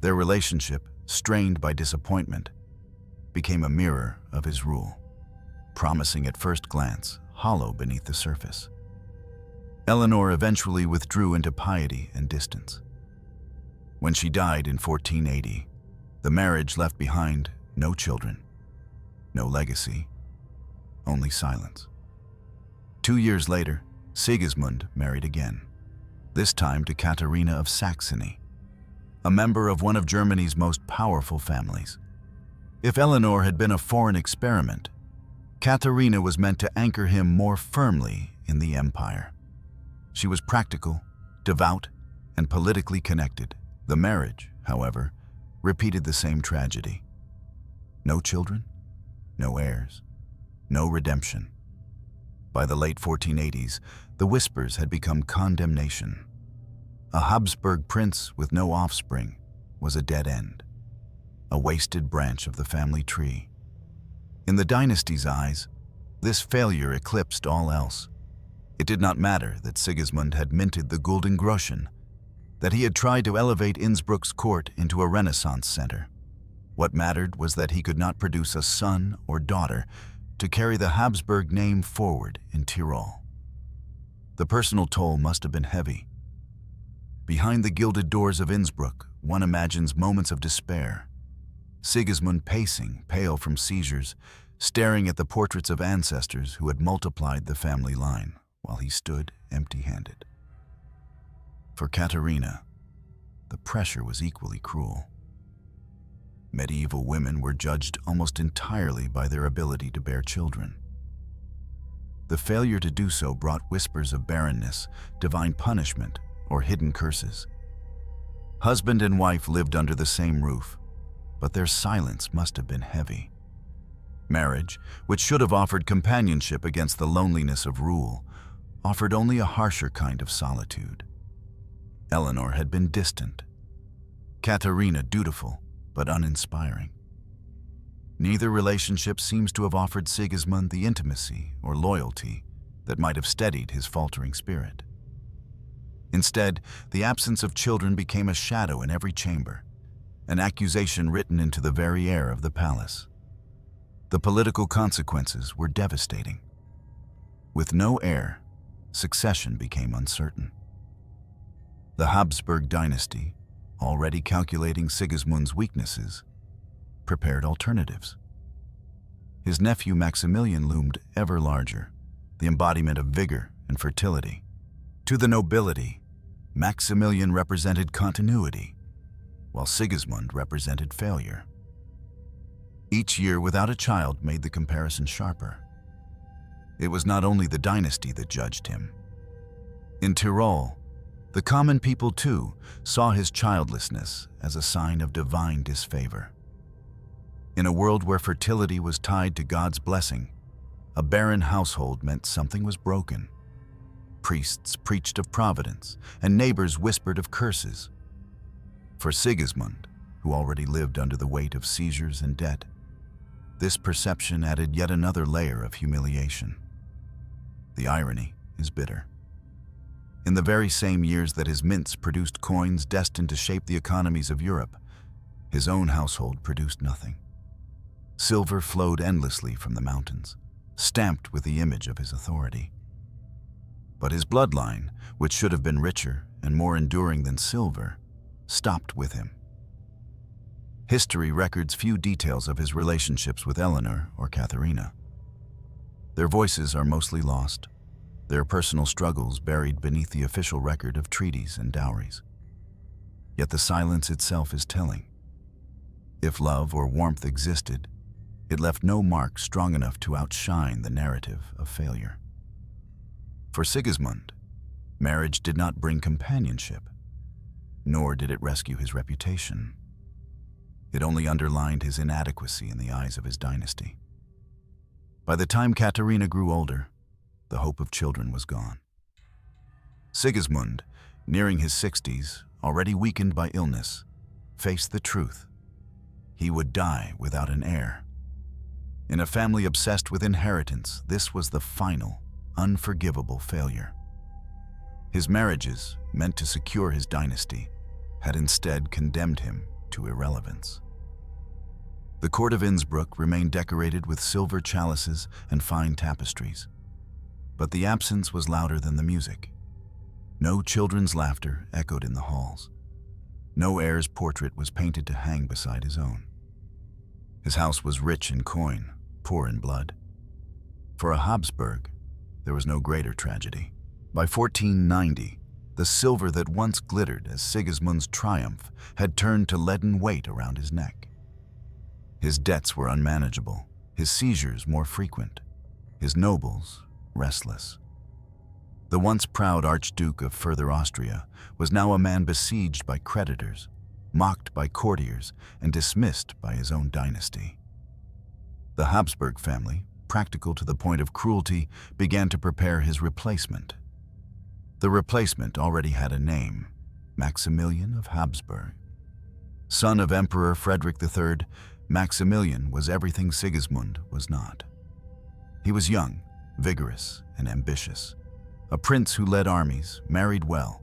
Their relationship, strained by disappointment, became a mirror of his rule, promising at first glance, hollow beneath the surface. Eleanor eventually withdrew into piety and distance. When she died in 1480, the marriage left behind no children, no legacy, only silence. 2 years later, Sigismund married again, this time to Katharina of Saxony, a member of one of Germany's most powerful families. If Eleanor had been a foreign experiment, Katharina was meant to anchor him more firmly in the empire. She was practical, devout, and politically connected. The marriage, however, repeated the same tragedy. No children, no heirs, no redemption. By the late 1480s, the whispers had become condemnation. A Habsburg prince with no offspring was a dead end, a wasted branch of the family tree. In the dynasty's eyes, this failure eclipsed all else. It did not matter that Sigismund had minted the Gulden Groschen, that he had tried to elevate Innsbruck's court into a Renaissance center. What mattered was that he could not produce a son or daughter to carry the Habsburg name forward in Tyrol. The personal toll must have been heavy. Behind the gilded doors of Innsbruck, one imagines moments of despair. Sigismund pacing, pale from seizures, staring at the portraits of ancestors who had multiplied the family line, while he stood empty-handed. For Katharina, the pressure was equally cruel. Medieval women were judged almost entirely by their ability to bear children. The failure to do so brought whispers of barrenness, divine punishment, or hidden curses. Husband and wife lived under the same roof, but their silence must have been heavy. Marriage, which should have offered companionship against the loneliness of rule, offered only a harsher kind of solitude. Eleanor had been distant, Katharina dutiful but uninspiring. Neither relationship seems to have offered Sigismund the intimacy or loyalty that might have steadied his faltering spirit. Instead, the absence of children became a shadow in every chamber, an accusation written into the very air of the palace. The political consequences were devastating. With no heir, succession became uncertain. The Habsburg dynasty, already calculating Sigismund's weaknesses, prepared alternatives. His nephew Maximilian loomed ever larger, the embodiment of vigor and fertility. To the nobility, Maximilian represented continuity, while Sigismund represented failure. Each year without a child made the comparison sharper. It was not only the dynasty that judged him. In Tyrol, the common people too saw his childlessness as a sign of divine disfavor. In a world where fertility was tied to God's blessing, a barren household meant something was broken. Priests preached of providence, and neighbors whispered of curses. For Sigismund, who already lived under the weight of seizures and debt, This perception added yet another layer of humiliation. The irony is bitter. In the very same years that his mints produced coins destined to shape the economies of Europe, his own household produced nothing. Silver flowed endlessly from the mountains, stamped with the image of his authority. But his bloodline, which should have been richer and more enduring than silver, stopped with him. History records few details of his relationships with Eleanor or Katharina. Their voices are mostly lost, their personal struggles buried beneath the official record of treaties and dowries. Yet the silence itself is telling. If love or warmth existed, it left no mark strong enough to outshine the narrative of failure. For Sigismund, marriage did not bring companionship, nor did it rescue his reputation. It only underlined his inadequacy in the eyes of his dynasty. By the time Katharina grew older, the hope of children was gone. Sigismund, nearing his 60s, already weakened by illness, faced the truth. He would die without an heir. In a family obsessed with inheritance, this was the final, unforgivable failure. His marriages, meant to secure his dynasty, had instead condemned him to irrelevance. The court of Innsbruck remained decorated with silver chalices and fine tapestries. But the absence was louder than the music. No children's laughter echoed in the halls. No heir's portrait was painted to hang beside his own. His house was rich in coin, poor in blood. For a Habsburg, there was no greater tragedy. By 1490, the silver that once glittered as Sigismund's triumph had turned to leaden weight around his neck. His debts were unmanageable, his seizures more frequent, his nobles restless. The once proud Archduke of Further Austria was now a man besieged by creditors, mocked by courtiers, and dismissed by his own dynasty. The Habsburg family, practical to the point of cruelty, began to prepare his replacement. The replacement already had a name, Maximilian of Habsburg. Son of Emperor Frederick III, Maximilian was everything Sigismund was not. He was young, vigorous, and ambitious, a prince who led armies, married well,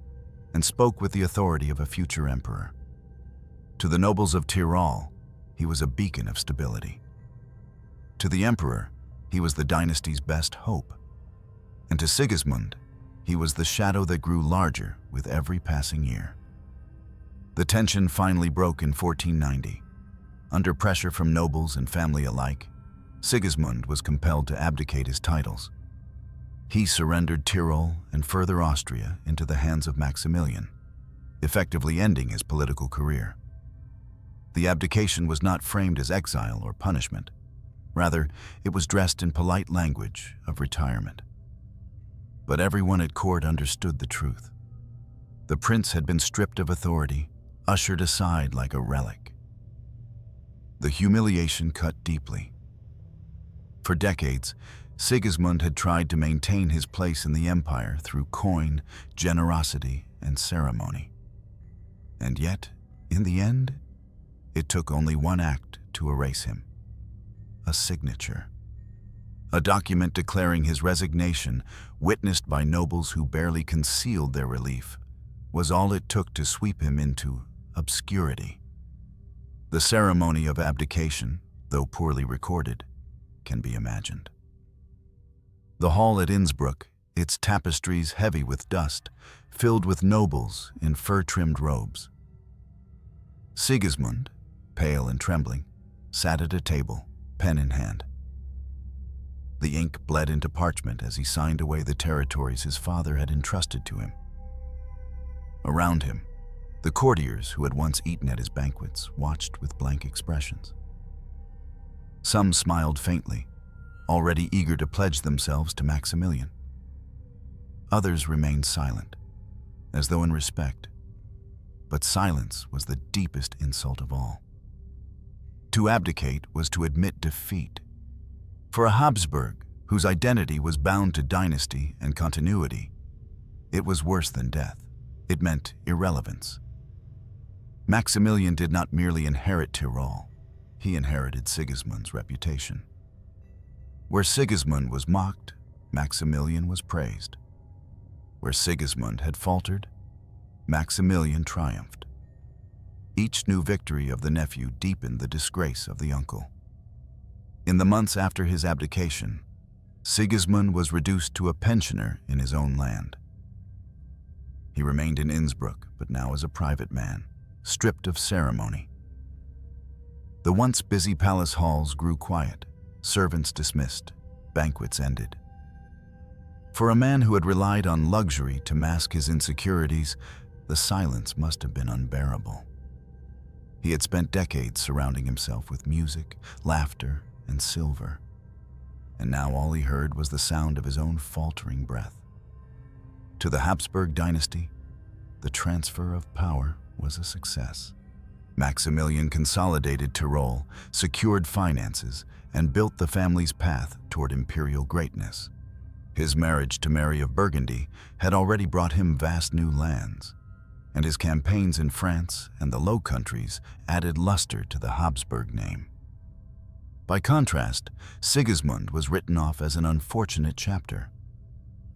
and spoke with the authority of a future emperor. To the nobles of Tyrol, he was a beacon of stability. To the emperor, he was the dynasty's best hope. And to Sigismund, he was the shadow that grew larger with every passing year. The tension finally broke in 1490. Under pressure from nobles and family alike, Sigismund was compelled to abdicate his titles. He surrendered Tyrol and Further Austria into the hands of Maximilian, effectively ending his political career. The abdication was not framed as exile or punishment. Rather, it was dressed in polite language of retirement. But everyone at court understood the truth. The prince had been stripped of authority, ushered aside like a relic. The humiliation cut deeply. For decades, Sigismund had tried to maintain his place in the empire through coin, generosity, and ceremony. And yet, in the end, it took only one act to erase him: a signature. A document declaring his resignation, witnessed by nobles who barely concealed their relief, was all it took to sweep him into obscurity. The ceremony of abdication, though poorly recorded, can be imagined. The hall at Innsbruck, its tapestries heavy with dust, filled with nobles in fur-trimmed robes. Sigismund, pale and trembling, sat at a table, pen in hand. The ink bled into parchment as he signed away the territories his father had entrusted to him. Around him, the courtiers who had once eaten at his banquets watched with blank expressions. Some smiled faintly, already eager to pledge themselves to Maximilian. Others remained silent, as though in respect. But silence was the deepest insult of all. To abdicate was to admit defeat. For a Habsburg, whose identity was bound to dynasty and continuity, it was worse than death. It meant irrelevance. Maximilian did not merely inherit Tyrol. he inherited Sigismund's reputation. Where Sigismund was mocked, Maximilian was praised. Where Sigismund had faltered, Maximilian triumphed. Each new victory of the nephew deepened the disgrace of the uncle. In the months after his abdication, Sigismund was reduced to a pensioner in his own land. He remained in Innsbruck, but now as a private man, stripped of ceremony. The once busy palace halls grew quiet, servants dismissed, banquets ended. For a man who had relied on luxury to mask his insecurities, the silence must have been unbearable. He had spent decades surrounding himself with music, laughter, and silver, and now all he heard was the sound of his own faltering breath. To the Habsburg dynasty, the transfer of power was a success. Maximilian consolidated Tyrol, secured finances, and built the family's path toward imperial greatness. His marriage to Mary of Burgundy had already brought him vast new lands, and his campaigns in France and the Low Countries added luster to the Habsburg name. By contrast, Sigismund was written off as an unfortunate chapter,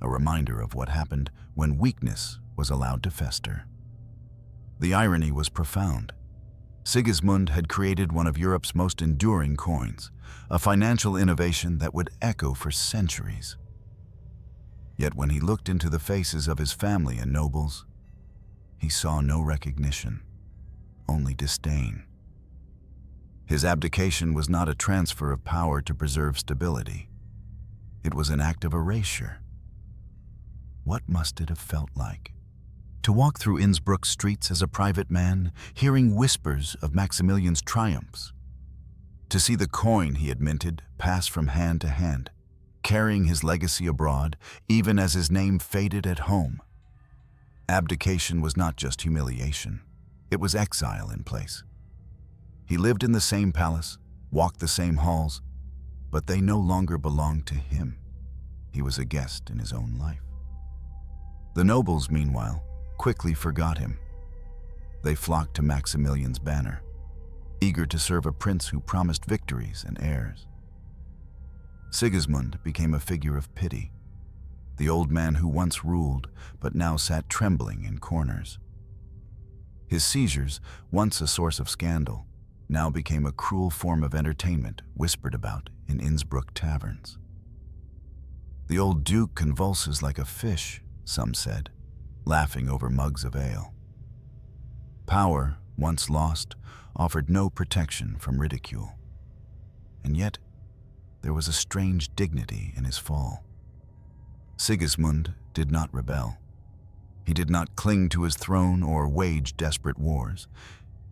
a reminder of what happened when weakness was allowed to fester. The irony was profound. Sigismund had created one of Europe's most enduring coins, a financial innovation that would echo for centuries. Yet when he looked into the faces of his family and nobles, he saw no recognition, only disdain. His abdication was not a transfer of power to preserve stability. It was an act of erasure. What must it have felt like? To walk through Innsbruck streets as a private man, hearing whispers of Maximilian's triumphs. To see the coin he had minted pass from hand to hand, carrying his legacy abroad, even as his name faded at home. Abdication was not just humiliation, it was exile in place. He lived in the same palace, walked the same halls, but they no longer belonged to him. He was a guest in his own life. The nobles, meanwhile, quickly forgot him. They flocked to Maximilian's banner, eager to serve a prince who promised victories and heirs. Sigismund became a figure of pity, the old man who once ruled but now sat trembling in corners. His seizures, once a source of scandal, now became a cruel form of entertainment whispered about in Innsbruck taverns. The old duke convulses like a fish, some said, laughing over mugs of ale. Power, once lost, offered no protection from ridicule. And yet, there was a strange dignity in his fall. Sigismund did not rebel. He did not cling to his throne or wage desperate wars.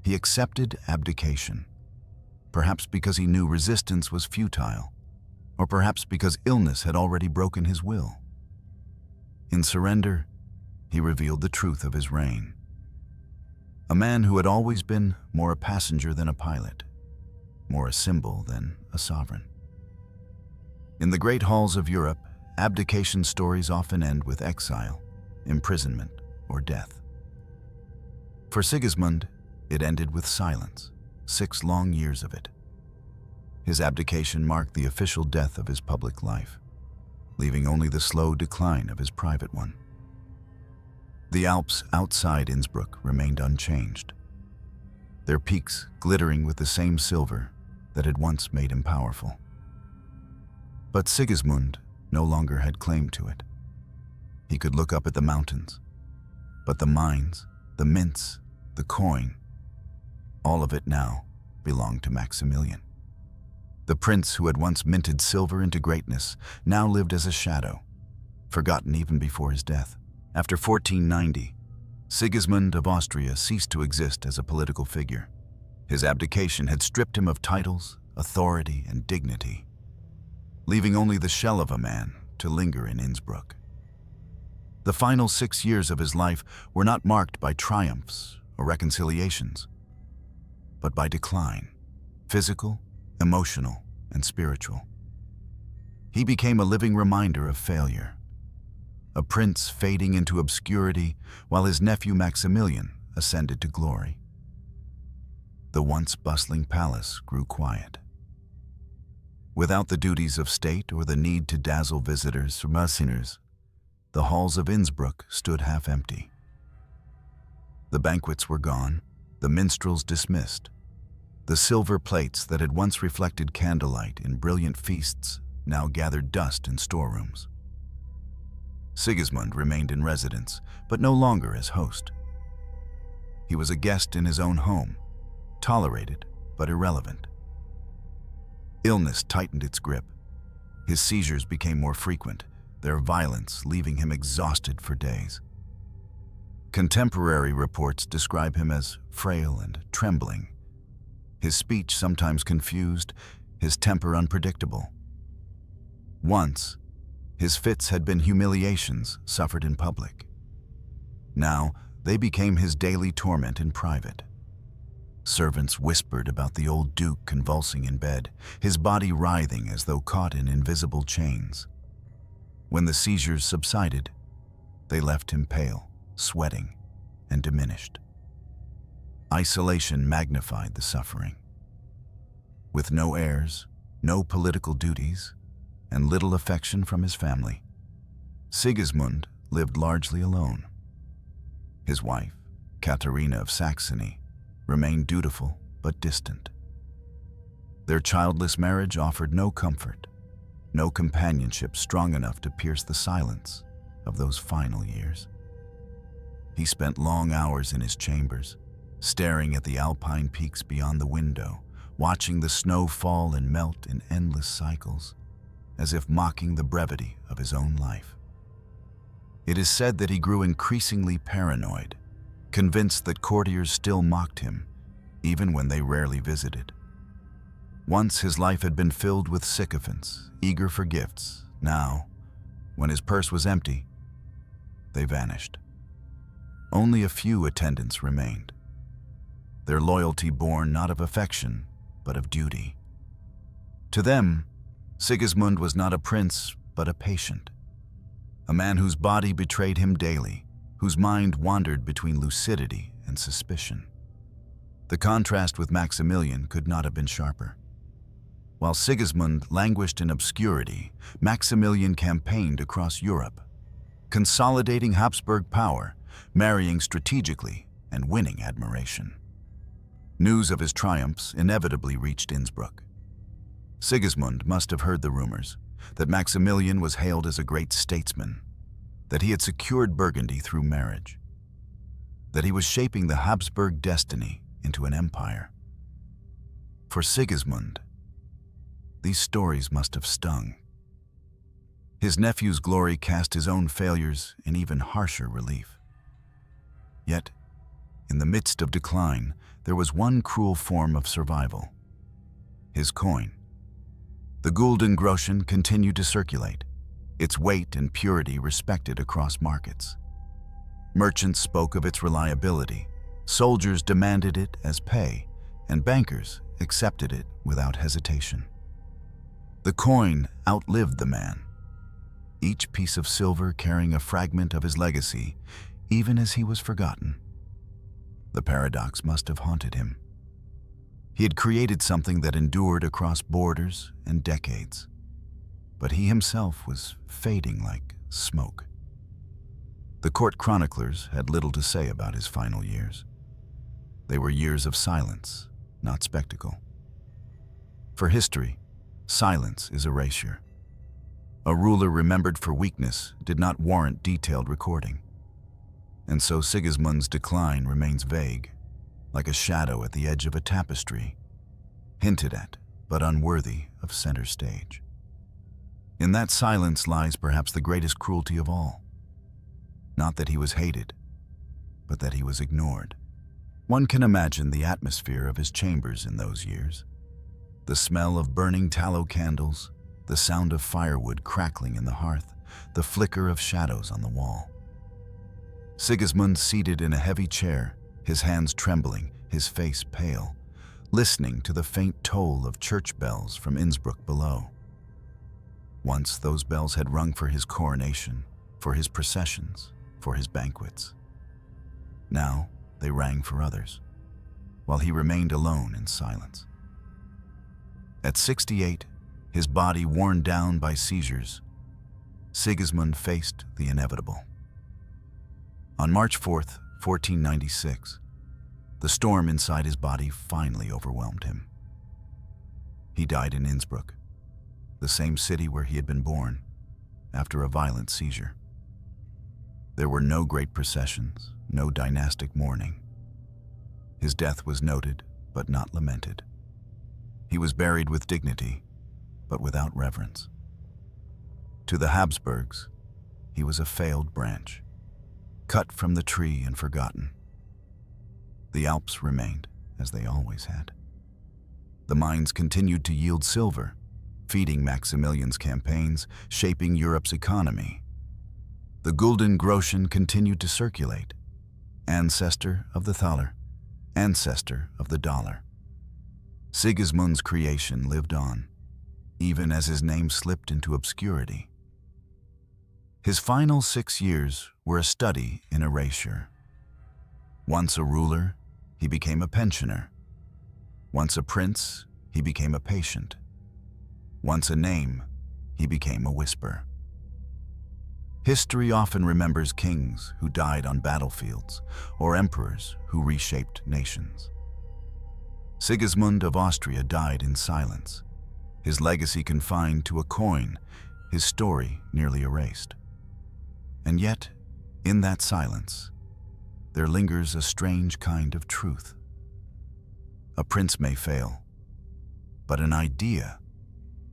He accepted abdication, perhaps because he knew resistance was futile, or perhaps because illness had already broken his will. In surrender, he revealed the truth of his reign. A man who had always been more a passenger than a pilot, more a symbol than a sovereign. In the great halls of Europe, abdication stories often end with exile, imprisonment, or death. For Sigismund, it ended with silence, 6 long years of it. His abdication marked the official death of his public life, leaving only the slow decline of his private one. The Alps outside Innsbruck remained unchanged, their peaks glittering with the same silver that had once made him powerful. But Sigismund no longer had claim to it. He could look up at the mountains, but the mines, the mints, the coin, all of it now belonged to Maximilian. The prince who had once minted silver into greatness now lived as a shadow, forgotten even before his death. After 1490, Sigismund of Austria ceased to exist as a political figure. His abdication had stripped him of titles, authority, and dignity, leaving only the shell of a man to linger in Innsbruck. The final 6 years of his life were not marked by triumphs or reconciliations, but by decline, physical, emotional, and spiritual. He became a living reminder of failure, a prince fading into obscurity while his nephew Maximilian ascended to glory. the once bustling palace grew quiet. Without the duties of state or the need to dazzle visitors from mercenaries, the halls of Innsbruck stood half empty. The banquets were gone, the minstrels dismissed. The silver plates that had once reflected candlelight in brilliant feasts now gathered dust in storerooms. Sigismund remained in residence, but no longer as host. He was a guest in his own home, tolerated but irrelevant. Illness tightened its grip. His seizures became more frequent, their violence leaving him exhausted for days. Contemporary reports describe him as frail and trembling, his speech sometimes confused, his temper unpredictable. Once, his fits had been humiliations suffered in public. Now, they became his daily torment in private. Servants whispered about the old duke convulsing in bed, his body writhing as though caught in invisible chains. When the seizures subsided, they left him pale, sweating, and diminished. Isolation magnified the suffering. With no heirs, no political duties, and little affection from his family, Sigismund lived largely alone. His wife, Katharina of Saxony, remained dutiful but distant. Their childless marriage offered no comfort, no companionship strong enough to pierce the silence of those final years. He spent long hours in his chambers, staring at the alpine peaks beyond the window, watching the snow fall and melt in endless cycles, as if mocking the brevity of his own life. It is said that he grew increasingly paranoid, convinced that courtiers still mocked him, even when they rarely visited. Once his life had been filled with sycophants, eager for gifts. Now, when his purse was empty, they vanished. Only a few attendants remained, their loyalty born not of affection, but of duty. To them, Sigismund was not a prince, but a patient, a man whose body betrayed him daily, whose mind wandered between lucidity and suspicion. The contrast with Maximilian could not have been sharper. While Sigismund languished in obscurity, Maximilian campaigned across Europe, consolidating Habsburg power, marrying strategically, and winning admiration. News of his triumphs inevitably reached Innsbruck. Sigismund must have heard the rumors that Maximilian was hailed as a great statesman, that he had secured Burgundy through marriage, that he was shaping the Habsburg destiny into an empire. For Sigismund, these stories must have stung. His nephew's glory cast his own failures in even harsher relief. Yet, in the midst of decline, there was one cruel form of survival: his coin. The Gulden Groschen continued to circulate, its weight and purity respected across markets. Merchants spoke of its reliability, soldiers demanded it as pay, and bankers accepted it without hesitation. The coin outlived the man, each piece of silver carrying a fragment of his legacy, even as he was forgotten. The paradox must have haunted him. He had created something that endured across borders and decades, but he himself was fading like smoke. The court chroniclers had little to say about his final years. They were years of silence, not spectacle. For history, silence is erasure. A ruler remembered for weakness did not warrant detailed recording. And so Sigismund's decline remains vague, like a shadow at the edge of a tapestry, hinted at but unworthy of center stage. In that silence lies perhaps the greatest cruelty of all. Not that he was hated, but that he was ignored. One can imagine the atmosphere of his chambers in those years. The smell of burning tallow candles, the sound of firewood crackling in the hearth, the flicker of shadows on the wall. Sigismund seated in a heavy chair, his hands trembling, his face pale, listening to the faint toll of church bells from Innsbruck below. Once those bells had rung for his coronation, for his processions, for his banquets. Now they rang for others. while he remained alone in silence. At 68, his body worn down by seizures, Sigismund faced the inevitable. On March 4th, 1496, the storm inside his body finally overwhelmed him. He died in Innsbruck, the same city where he had been born, after a violent seizure. There were no great processions, no dynastic mourning. His death was noted, but not lamented. He was buried with dignity, but without reverence. To the Habsburgs, he was a failed branch, cut from the tree and forgotten. The Alps remained, as they always had. The mines continued to yield silver, feeding Maximilian's campaigns, shaping Europe's economy. The Gulden Groschen continued to circulate, ancestor of the thaler, ancestor of the dollar. Sigismund's creation lived on, even as his name slipped into obscurity. His final 6 years were a study in erasure. Once a ruler, he became a pensioner. Once a prince, he became a patient. Once a name, he became a whisper. History often remembers kings who died on battlefields or emperors who reshaped nations. Sigismund of Austria died in silence, his legacy confined to a coin, his story nearly erased. And yet, in that silence, there lingers a strange kind of truth. A prince may fail, but an idea,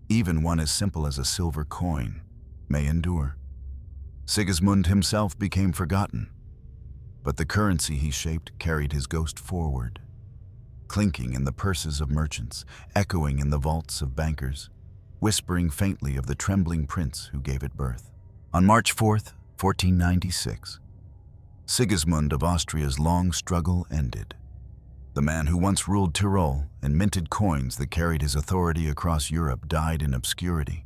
even one as simple as a silver coin, may endure. Sigismund himself became forgotten, but the currency he shaped carried his ghost forward, clinking in the purses of merchants, echoing in the vaults of bankers, whispering faintly of the trembling prince who gave it birth. On March 4th, 1496, Sigismund of Austria's long struggle ended. The man who once ruled Tyrol and minted coins that carried his authority across Europe died in obscurity.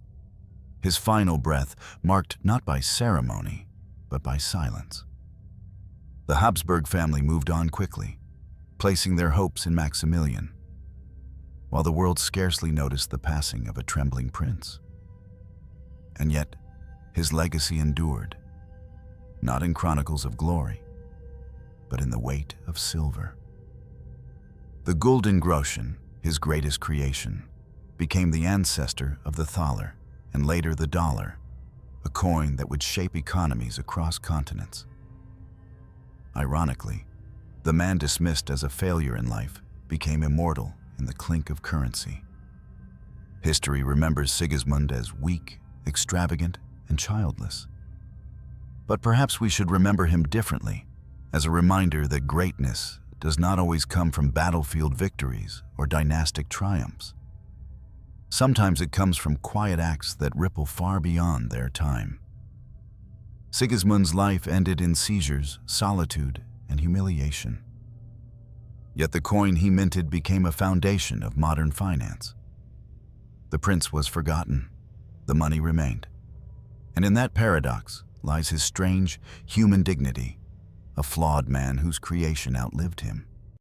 His final breath marked not by ceremony, but by silence. The Habsburg family moved on quickly, placing their hopes in Maximilian, while the world scarcely noticed the passing of a trembling prince. And yet, his legacy endured, not in chronicles of glory, but in the weight of silver. The Gulden Groschen, his greatest creation, became the ancestor of the thaler and later the dollar, a coin that would shape economies across continents. Ironically, the man dismissed as a failure in life became immortal in the clink of currency. History remembers Sigismund as weak, extravagant, and childless. But perhaps we should remember him differently, as a reminder that greatness does not always come from battlefield victories or dynastic triumphs. Sometimes it comes from quiet acts that ripple far beyond their time. Sigismund's life ended in seizures, solitude, and humiliation. Yet the coin he minted became a foundation of modern finance. The prince was forgotten, the money remained. And in that paradox lies his strange, human dignity, a flawed man whose creation outlived him.